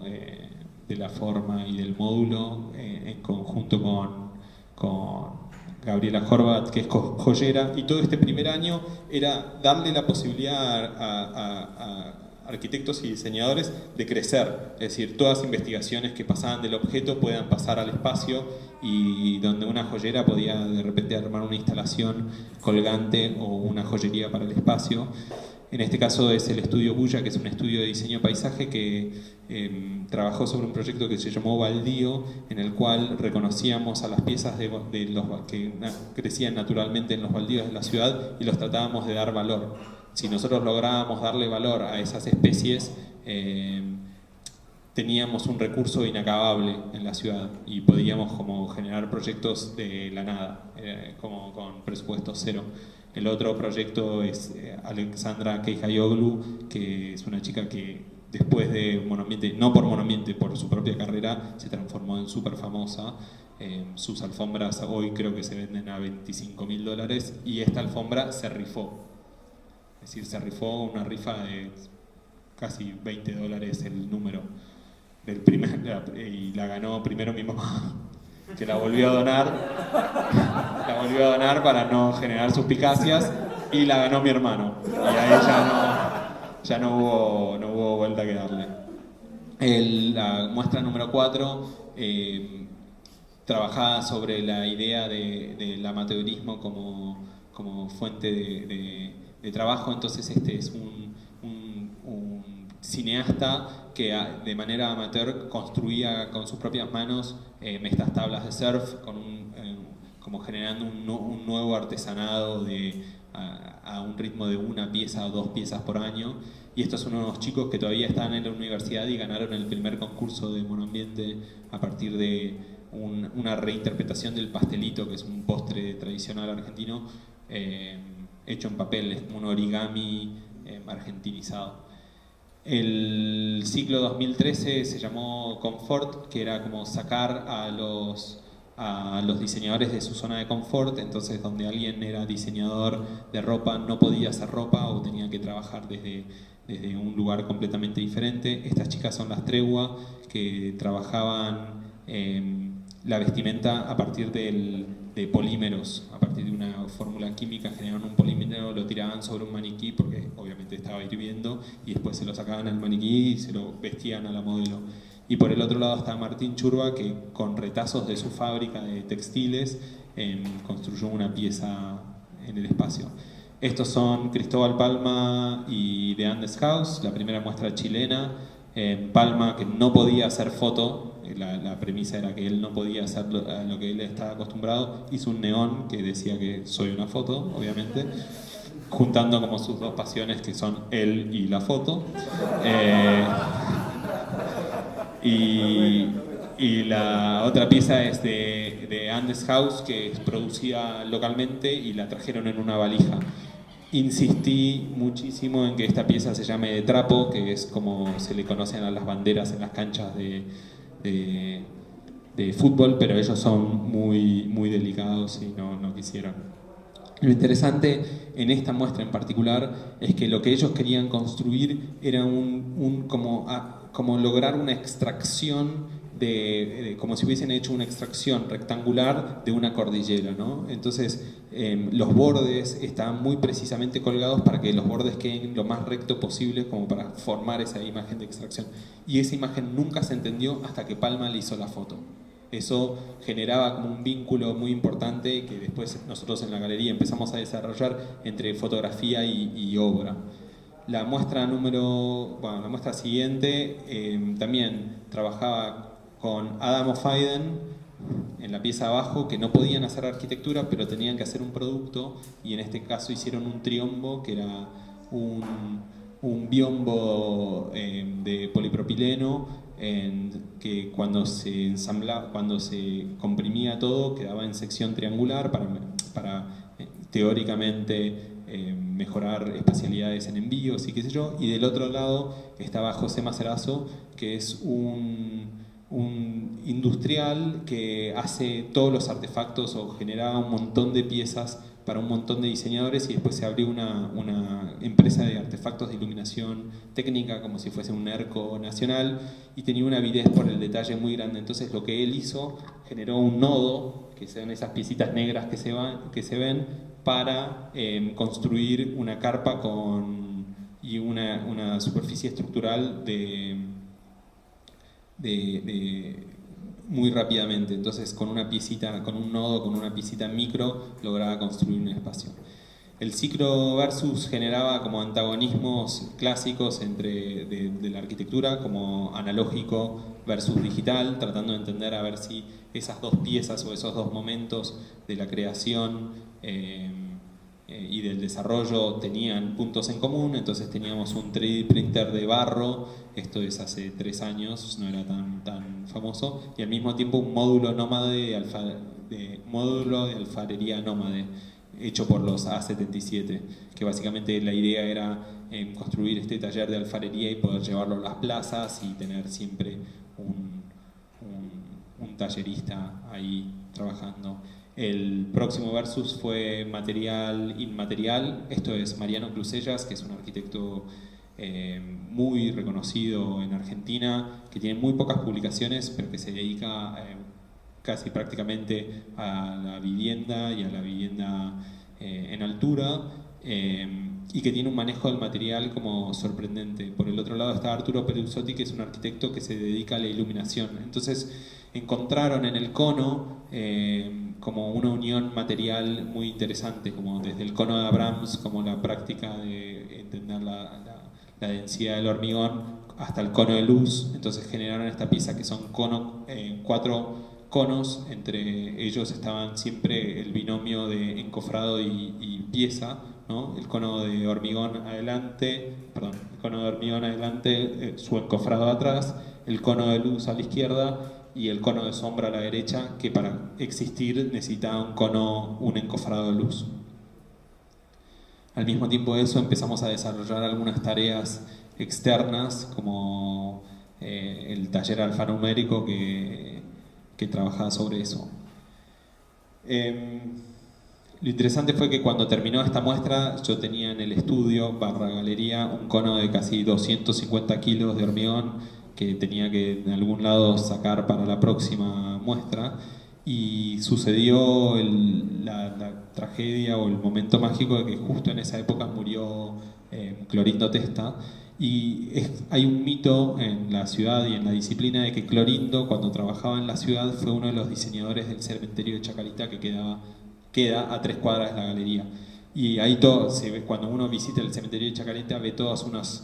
[SPEAKER 1] de la forma y del módulo, en conjunto con Gabriela Horvat, que es joyera, y todo este primer año era darle la posibilidad a arquitectos y diseñadores de crecer, es decir, todas las investigaciones que pasaban del objeto puedan pasar al espacio, y donde una joyera podía de repente armar una instalación colgante o una joyería para el espacio. En este caso es el estudio Bulla, que es un estudio de diseño paisaje que trabajó sobre un proyecto que se llamó Baldío, en el cual reconocíamos a las piezas que crecían naturalmente en los baldíos de la ciudad y los tratábamos de dar valor. Si nosotros lográbamos darle valor a esas especies, teníamos un recurso inacabable en la ciudad y podíamos como generar proyectos de la nada, como con presupuesto cero. El otro proyecto es Alexandra Keijayoglu, que es una chica que después de Monoambiente, no por Monoambiente, por su propia carrera, se transformó en súper famosa. Sus alfombras hoy creo que se venden a $25.000 y esta alfombra se rifó. Es decir, se rifó una rifa de casi $20 el número del y la ganó primero mi mamá, que la volvió a donar para no generar suspicacias, y la ganó mi hermano, y ahí ya no hubo vuelta que darle. La muestra número 4 trabajaba sobre la idea del amateurismo como fuente de trabajo. Entonces este es un cineasta que de manera amateur construía con sus propias manos estas tablas de surf, como generando un nuevo artesanado de a un ritmo de 1 pieza o 2 piezas por año. Y estos son unos chicos que todavía están en la universidad y ganaron el primer concurso de monoambiente a partir de una reinterpretación del pastelito, que es un postre tradicional argentino, hecho en papel, es como un origami argentinizado. El ciclo 2013 se llamó Confort, que era como sacar a los diseñadores de su zona de confort. Entonces, donde alguien era diseñador de ropa no podía hacer ropa o tenía que trabajar desde un lugar completamente diferente. Estas chicas son las Tregua, que trabajaban la vestimenta a partir de polímeros, a partir de una fórmula química. Generaron un polímero, lo tiraban sobre un maniquí porque obviamente estaba hirviendo, y después se lo sacaban al maniquí y se lo vestían a la modelo. Y por el otro lado está Martín Churba, que con retazos de su fábrica de textiles construyó una pieza en el espacio. Estos son Cristóbal Palma y The Andes House, la primera muestra chilena. Palma, que no podía hacer foto, la premisa era que él no podía hacer lo que él estaba acostumbrado, hizo un neón que decía que soy una foto, obviamente, juntando como sus dos pasiones, que son él y la foto. Y la otra pieza es de Andes House, que es producida localmente y la trajeron en una valija. Insistí muchísimo en que esta pieza se llame de trapo, que es como se le conocen a las banderas en las canchas de fútbol, pero ellos son muy delicados y no quisieron. Lo interesante en esta muestra en particular es que lo que ellos querían construir era como lograr una extracción como si hubiesen hecho una extracción rectangular de una cordillera, ¿no? Entonces los bordes estaban muy precisamente colgados para que los bordes queden lo más recto posible, como para formar esa imagen de extracción. Y esa imagen nunca se entendió hasta que Palma le hizo la foto. Eso generaba como un vínculo muy importante que después nosotros en la galería empezamos a desarrollar entre fotografía y obra. La muestra siguiente también trabajaba con Adam O'Fiden en la pieza abajo, que no podían hacer arquitectura pero tenían que hacer un producto, y en este caso hicieron un triombo, que era un biombo de polipropileno, que cuando se ensamblaba, cuando se comprimía todo, quedaba en sección triangular para teóricamente mejorar espacialidades en envíos y qué sé yo. Y del otro lado estaba José Mazarazo, que es un industrial que hace todos los artefactos o generaba un montón de piezas para un montón de diseñadores, y después se abrió una empresa de artefactos de iluminación técnica como si fuese un ERCO nacional, y tenía una avidez por el detalle muy grande. Entonces lo que él hizo, generó un nodo, que son esas piecitas negras que se ven, para construir una carpa y una superficie estructural muy rápidamente. Entonces con una piecita, con un nodo, con una piecita micro, lograba construir un espacio. El ciclo versus generaba como antagonismos clásicos de la arquitectura, como analógico versus digital, tratando de entender a ver si esas dos piezas o esos dos momentos de la creación y del desarrollo tenían puntos en común. Entonces teníamos un 3D printer de barro, esto es hace 3 años, no era tan famoso, y al mismo tiempo un módulo nómade módulo de alfarería nómade, hecho por los A77, que básicamente la idea era construir este taller de alfarería y poder llevarlo a las plazas y tener siempre un tallerista ahí trabajando. El próximo versus fue material inmaterial. Esto es Mariano Clusellas, que es un arquitecto muy reconocido en Argentina, que tiene muy pocas publicaciones, pero que se dedica casi prácticamente a la vivienda y a la vivienda en altura, y que tiene un manejo del material como sorprendente. Por el otro lado está Arturo Peruzzotti, que es un arquitecto que se dedica a la iluminación. Entonces encontraron en el cono como una unión material muy interesante, como desde el cono de Abrams, como la práctica de entender la densidad del hormigón, hasta el cono de luz. Entonces generaron esta pieza que son 4 conos. Entre ellos estaban siempre el binomio de encofrado y pieza, ¿no? El cono de hormigón adelante, su encofrado atrás, el cono de luz a la izquierda y el cono de sombra a la derecha, que para existir necesitaba un encofrado de luz. Al mismo tiempo de eso empezamos a desarrollar algunas tareas externas, como el taller alfanumérico que trabajaba sobre eso. Lo interesante fue que cuando terminó esta muestra, yo tenía en el estudio /galería un cono de casi 250 kilos de hormigón que tenía que de algún lado sacar para la próxima muestra, y sucedió la tragedia o el momento mágico de que justo en esa época murió Clorindo Testa. Y hay un mito en la ciudad y en la disciplina de que Clorindo, cuando trabajaba en la ciudad, fue uno de los diseñadores del cementerio de Chacarita, que queda a 3 cuadras de la galería. Y ahí todo se ve, cuando uno visita el cementerio de Chacarita, ve todos unos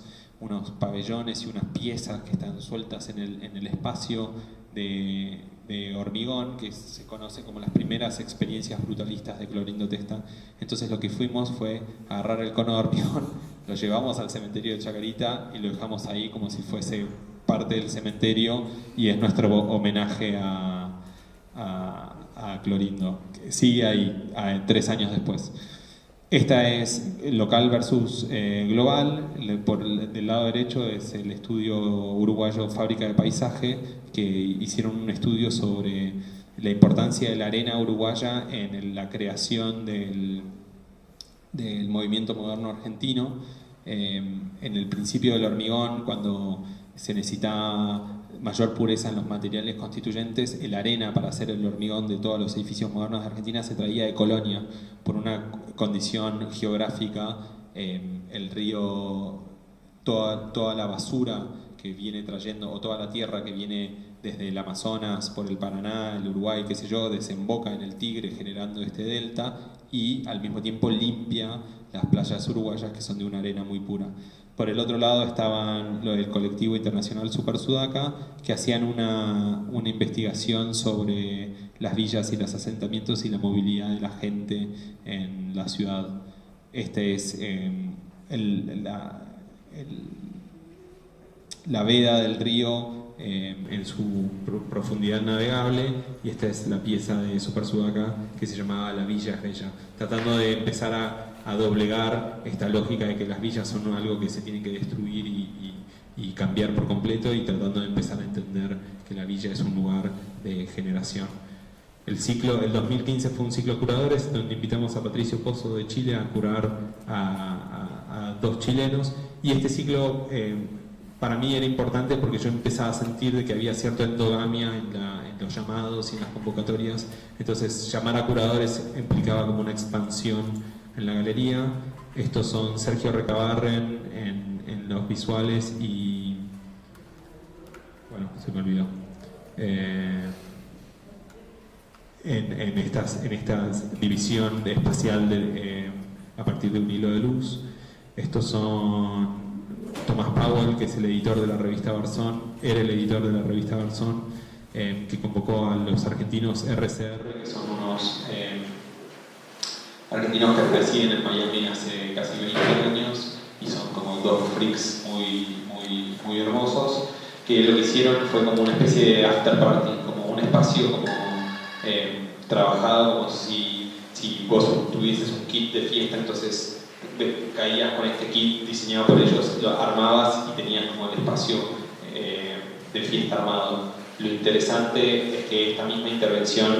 [SPEAKER 1] pabellones y unas piezas que están sueltas en el espacio de hormigón, que se conoce como las primeras experiencias brutalistas de Clorindo Testa. Entonces lo que fuimos fue agarrar el cono de hormigón, lo llevamos al cementerio de Chacarita y lo dejamos ahí como si fuese parte del cementerio, y es nuestro homenaje a Clorindo, que sigue ahí 3 años después. Esta es local versus global. Del lado derecho es el estudio uruguayo Fábrica de Paisaje, que hicieron un estudio sobre la importancia de la arena uruguaya en la creación del movimiento moderno argentino. En el principio del hormigón, cuando se necesitaba mayor pureza en los materiales constituyentes, la arena para hacer el hormigón de todos los edificios modernos de Argentina se traía de Colonia por una condición geográfica. El río, toda la basura que viene trayendo, o toda la tierra que viene desde el Amazonas, por el Paraná, el Uruguay, qué sé yo, desemboca en el Tigre generando este delta, y al mismo tiempo limpia las playas uruguayas, que son de una arena muy pura. Por el otro lado estaban lo del colectivo internacional Super Sudaca, que hacían una investigación sobre las villas y los asentamientos y la movilidad de la gente en la ciudad. Este es la veda del río en su profundidad navegable, y esta es la pieza de Super Sudaca que se llamaba La Villa es Bella, tratando de empezar a doblegar esta lógica de que las villas son algo que se tienen que destruir y cambiar por completo, y tratando de empezar a entender que la villa es un lugar de generación. El 2015 fue un ciclo de curadores donde invitamos a Patricio Pozo de Chile a curar a 2 chilenos, y este ciclo para mí era importante porque yo empezaba a sentir de que había cierta endogamia en los llamados y en las convocatorias. Entonces llamar a curadores implicaba como una expansión en la galería. Estos son Sergio Recabarren en los visuales y... bueno, se me olvidó. En esta división espacial a partir de un hilo de luz. Estos son Tomás Powell, que es el editor de la revista Barzón, era el editor de la revista Barzón, que convocó a los argentinos RCR, que son unos argentinos que residen en Miami hace casi 20 años y son como 2 freaks muy hermosos, que lo que hicieron fue como una especie de after party, como un espacio como trabajado como si vos tuvieses un kit de fiesta. Entonces caías con este kit diseñado por ellos, lo armabas y tenías como el espacio de fiesta armado. Lo interesante es que esta misma intervención,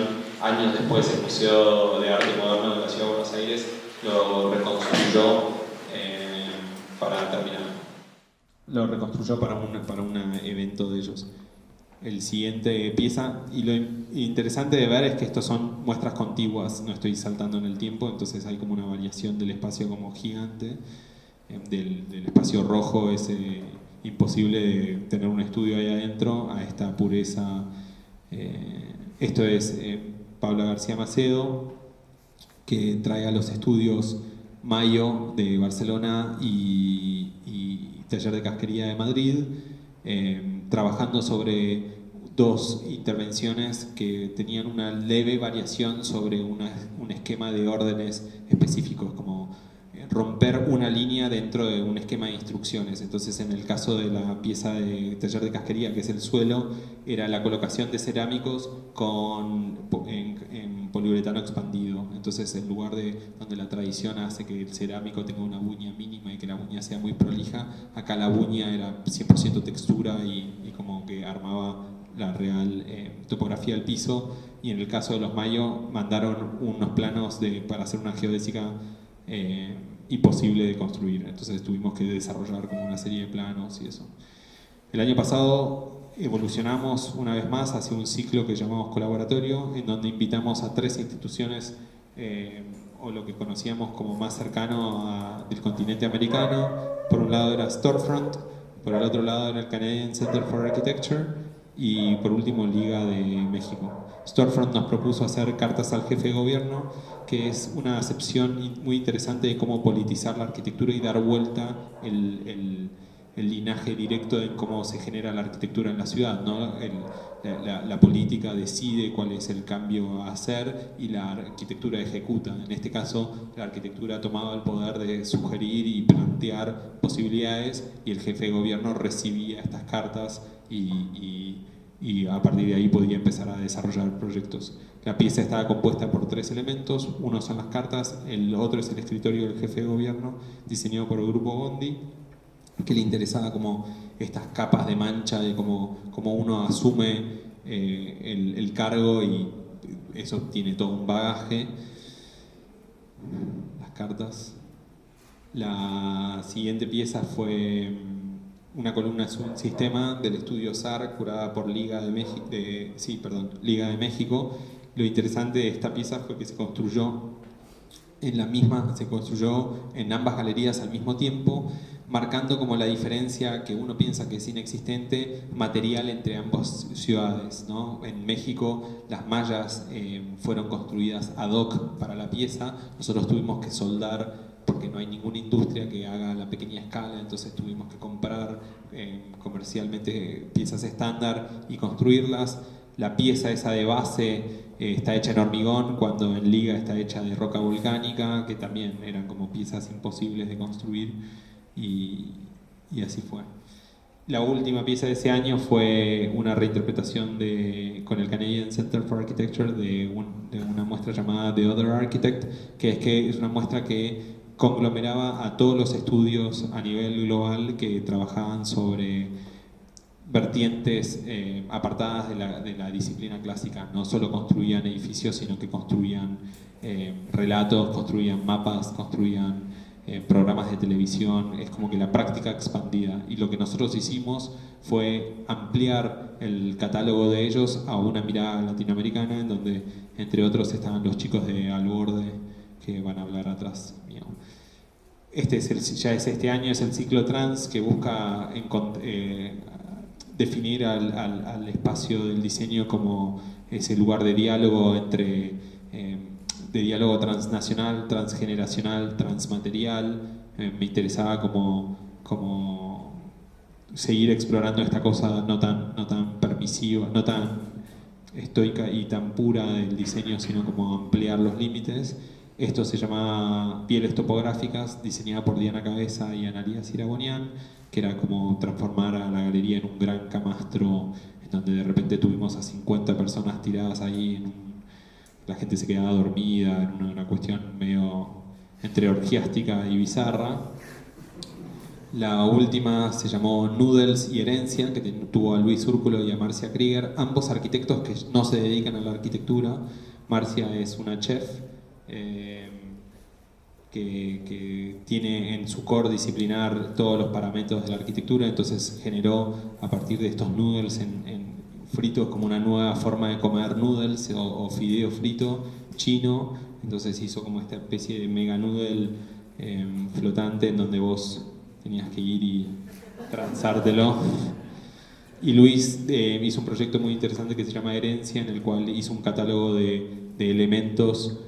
[SPEAKER 1] años después, el Museo de Arte Moderno de la Ciudad de Buenos Aires lo reconstruyó para terminar. Lo reconstruyó para un evento de ellos. El siguiente pieza, y lo interesante de ver es que estos son muestras contiguas, no estoy saltando en el tiempo, entonces hay como una variación del espacio como gigante, del espacio rojo ese imposible de tener un estudio ahí adentro, a esta pureza. Esto es Paula García Macedo, que trae a los estudios Mayo de Barcelona y Taller de Casquería de Madrid, trabajando sobre 2 intervenciones que tenían una leve variación sobre un esquema de órdenes específicos, como romper una línea dentro de un esquema de instrucciones. Entonces, en el caso de la pieza de taller de casquería, que es el suelo, era la colocación de cerámicos en poliuretano expandido. Entonces, en lugar de donde la tradición hace que el cerámico tenga una buña mínima y que la buña sea muy prolija, acá la buña era 100% textura y como que armaba la real topografía del piso. Y en el caso de los Mayo mandaron unos planos para hacer una geodésica imposible de construir. Entonces tuvimos que desarrollar como una serie de planos y eso. El año pasado evolucionamos una vez más hacia un ciclo que llamamos colaboratorio, en donde invitamos a 3 instituciones o lo que conocíamos como más cercano del continente americano. Por un lado era Storefront, por el otro lado era el Canadian Center for Architecture y por último Liga de México. Storefront nos propuso hacer cartas al jefe de gobierno, que es una acepción muy interesante de cómo politizar la arquitectura y dar vuelta el linaje directo de cómo se genera la arquitectura en la ciudad, ¿no? La política decide cuál es el cambio a hacer y la arquitectura ejecuta. En este caso, la arquitectura tomaba el poder de sugerir y plantear posibilidades y el jefe de gobierno recibía estas cartas y a partir de ahí podía empezar a desarrollar proyectos. La pieza estaba compuesta por 3 elementos, uno son las cartas, el otro es el escritorio del jefe de gobierno, diseñado por el grupo Bondi, que le interesaba como estas capas de mancha de cómo uno asume el cargo y eso tiene todo un bagaje. Las cartas. La siguiente pieza fue una columna, es un sistema del estudio SAR curada por Liga de México. Lo interesante de esta pieza fue que se construyó en ambas galerías al mismo tiempo, marcando como la diferencia que uno piensa que es inexistente material entre ambas ciudades, ¿no? En México las mallas fueron construidas ad hoc para la pieza, nosotros tuvimos que soldar porque no hay ninguna industria que haga la pequeña escala, entonces tuvimos que comprar comercialmente piezas estándar y construirlas. La pieza esa de base está hecha en hormigón, cuando en Liga está hecha de roca volcánica, que también eran como piezas imposibles de construir, y así fue. La última pieza de ese año fue una reinterpretación con el Canadian Center for Architecture de una muestra llamada The Other Architect, que es una muestra que conglomeraba a todos los estudios a nivel global que trabajaban sobre vertientes apartadas de la disciplina clásica. No solo construían edificios, sino que construían relatos, construían mapas, construían programas de televisión. Es como que la práctica expandida. Y lo que nosotros hicimos fue ampliar el catálogo de ellos a una mirada latinoamericana, en donde, entre otros, estaban los chicos de Al Borde, que van a hablar atrás mío. Ya es este año, es el ciclo trans, que busca definir al espacio del diseño como ese lugar de diálogo de diálogo transnacional, transgeneracional, transmaterial. Me interesaba como seguir explorando esta cosa no tan permisiva, no tan estoica y tan pura del diseño, sino como ampliar los límites. Esto se llama Pieles Topográficas, diseñada por Diana Cabeza y Analía Iragonian, que era como transformar a la galería en un gran camastro, en donde de repente tuvimos a 50 personas tiradas ahí, la gente se quedaba dormida, en una cuestión medio entre orgiástica y bizarra. La última se llamó Noodles y Herencia, que tuvo a Luis Úrculo y a Marcia Krieger, ambos arquitectos que no se dedican a la arquitectura. Marcia es una chef que tiene en su core disciplinar todos los parámetros de la arquitectura, entonces generó a partir de estos noodles en fritos como una nueva forma de comer noodles o fideo frito chino. Entonces hizo como esta especie de mega noodle flotante en donde vos tenías que ir y transártelo. Y Luis hizo un proyecto muy interesante que se llama Herencia, en el cual hizo un catálogo de elementos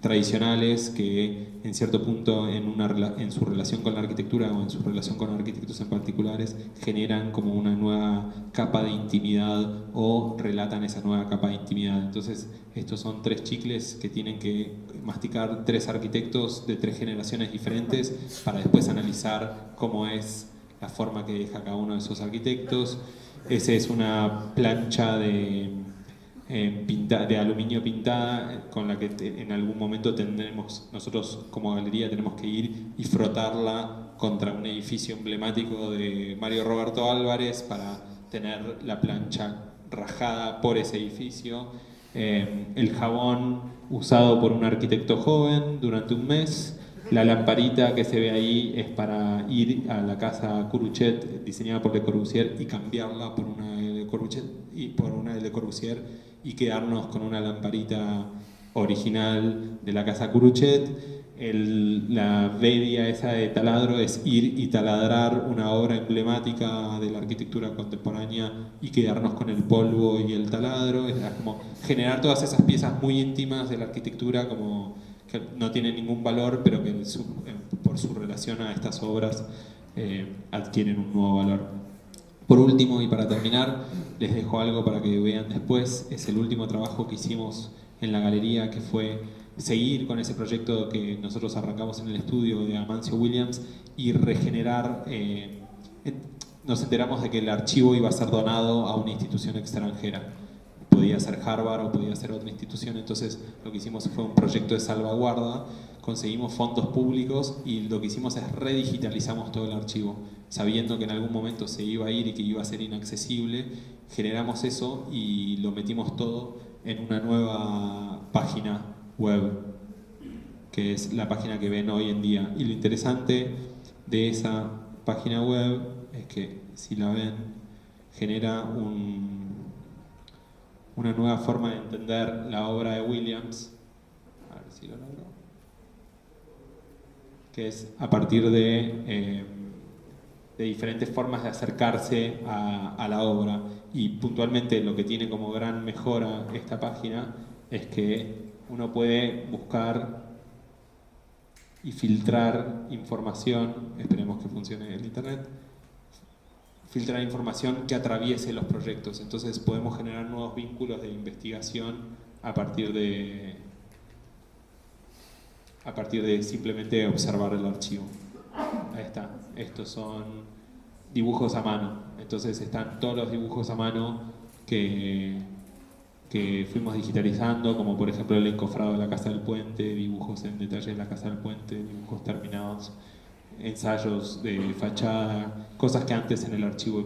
[SPEAKER 1] tradicionales que en cierto punto en su relación con la arquitectura o en su relación con arquitectos en particulares generan como una nueva capa de intimidad o relatan esa nueva capa de intimidad. Entonces estos son 3 chicles que tienen que masticar 3 arquitectos de 3 generaciones diferentes para después analizar cómo es la forma que deja cada uno de esos arquitectos. Esa es una plancha de aluminio pintada con la que en algún momento tendremos, nosotros como galería tenemos que ir y frotarla contra un edificio emblemático de Mario Roberto Álvarez para tener la plancha rajada por ese edificio. El jabón usado por un arquitecto joven durante un mes. La lamparita que se ve ahí es para ir a la casa Curuchet, diseñada por Le Corbusier, y cambiarla por una de Le Corbusier y quedarnos con una lamparita original de la casa Curuchet. La vedia esa de taladro es ir y taladrar una obra emblemática de la arquitectura contemporánea y quedarnos con el polvo y el taladro. Es como generar todas esas piezas muy íntimas de la arquitectura, como que no tienen ningún valor, pero que por su relación a estas obras adquieren un nuevo valor. Por último, y para terminar, les dejo algo para que vean después. Es el último trabajo que hicimos en la galería, que fue seguir con ese proyecto que nosotros arrancamos en el estudio de Amancio Williams y regenerar. Nos enteramos de que el archivo iba a ser donado a una institución extranjera. Podía ser Harvard o podía ser otra institución. Entonces lo que hicimos fue un proyecto de salvaguarda, conseguimos fondos públicos y lo que hicimos es redigitalizamos todo el archivo, sabiendo que en algún momento se iba a ir y que iba a ser inaccesible. Generamos eso y lo metimos todo en una nueva página web, que es la página que ven hoy en día. Y lo interesante de esa página web es que, si la ven, genera una nueva forma de entender la obra de Williams, a ver si lo logro, que es a partir de diferentes formas de acercarse a la obra. Y puntualmente lo que tiene como gran mejora esta página es que uno puede buscar y filtrar información, esperemos que funcione el internet, filtrar información que atraviese los proyectos. Entonces podemos generar nuevos vínculos de investigación a partir de simplemente observar el archivo. Ahí está. Estos son dibujos a mano. Entonces están todos los dibujos a mano que fuimos digitalizando, como por ejemplo el encofrado de la Casa del Puente, dibujos en detalle de la Casa del Puente, dibujos terminados, ensayos de fachada, cosas que antes en el archivo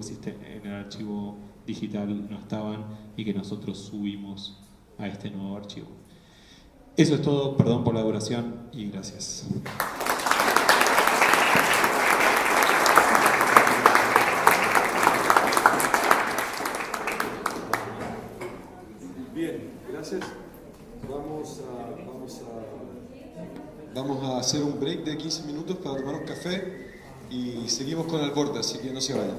[SPEAKER 1] digital no estaban y que nosotros subimos a este nuevo archivo. Eso es todo, perdón por la duración y gracias.
[SPEAKER 3] Bien, gracias. Vamos a hacer un break de 15 minutos para tomar un café y seguimos con el borde, así que no se vayan.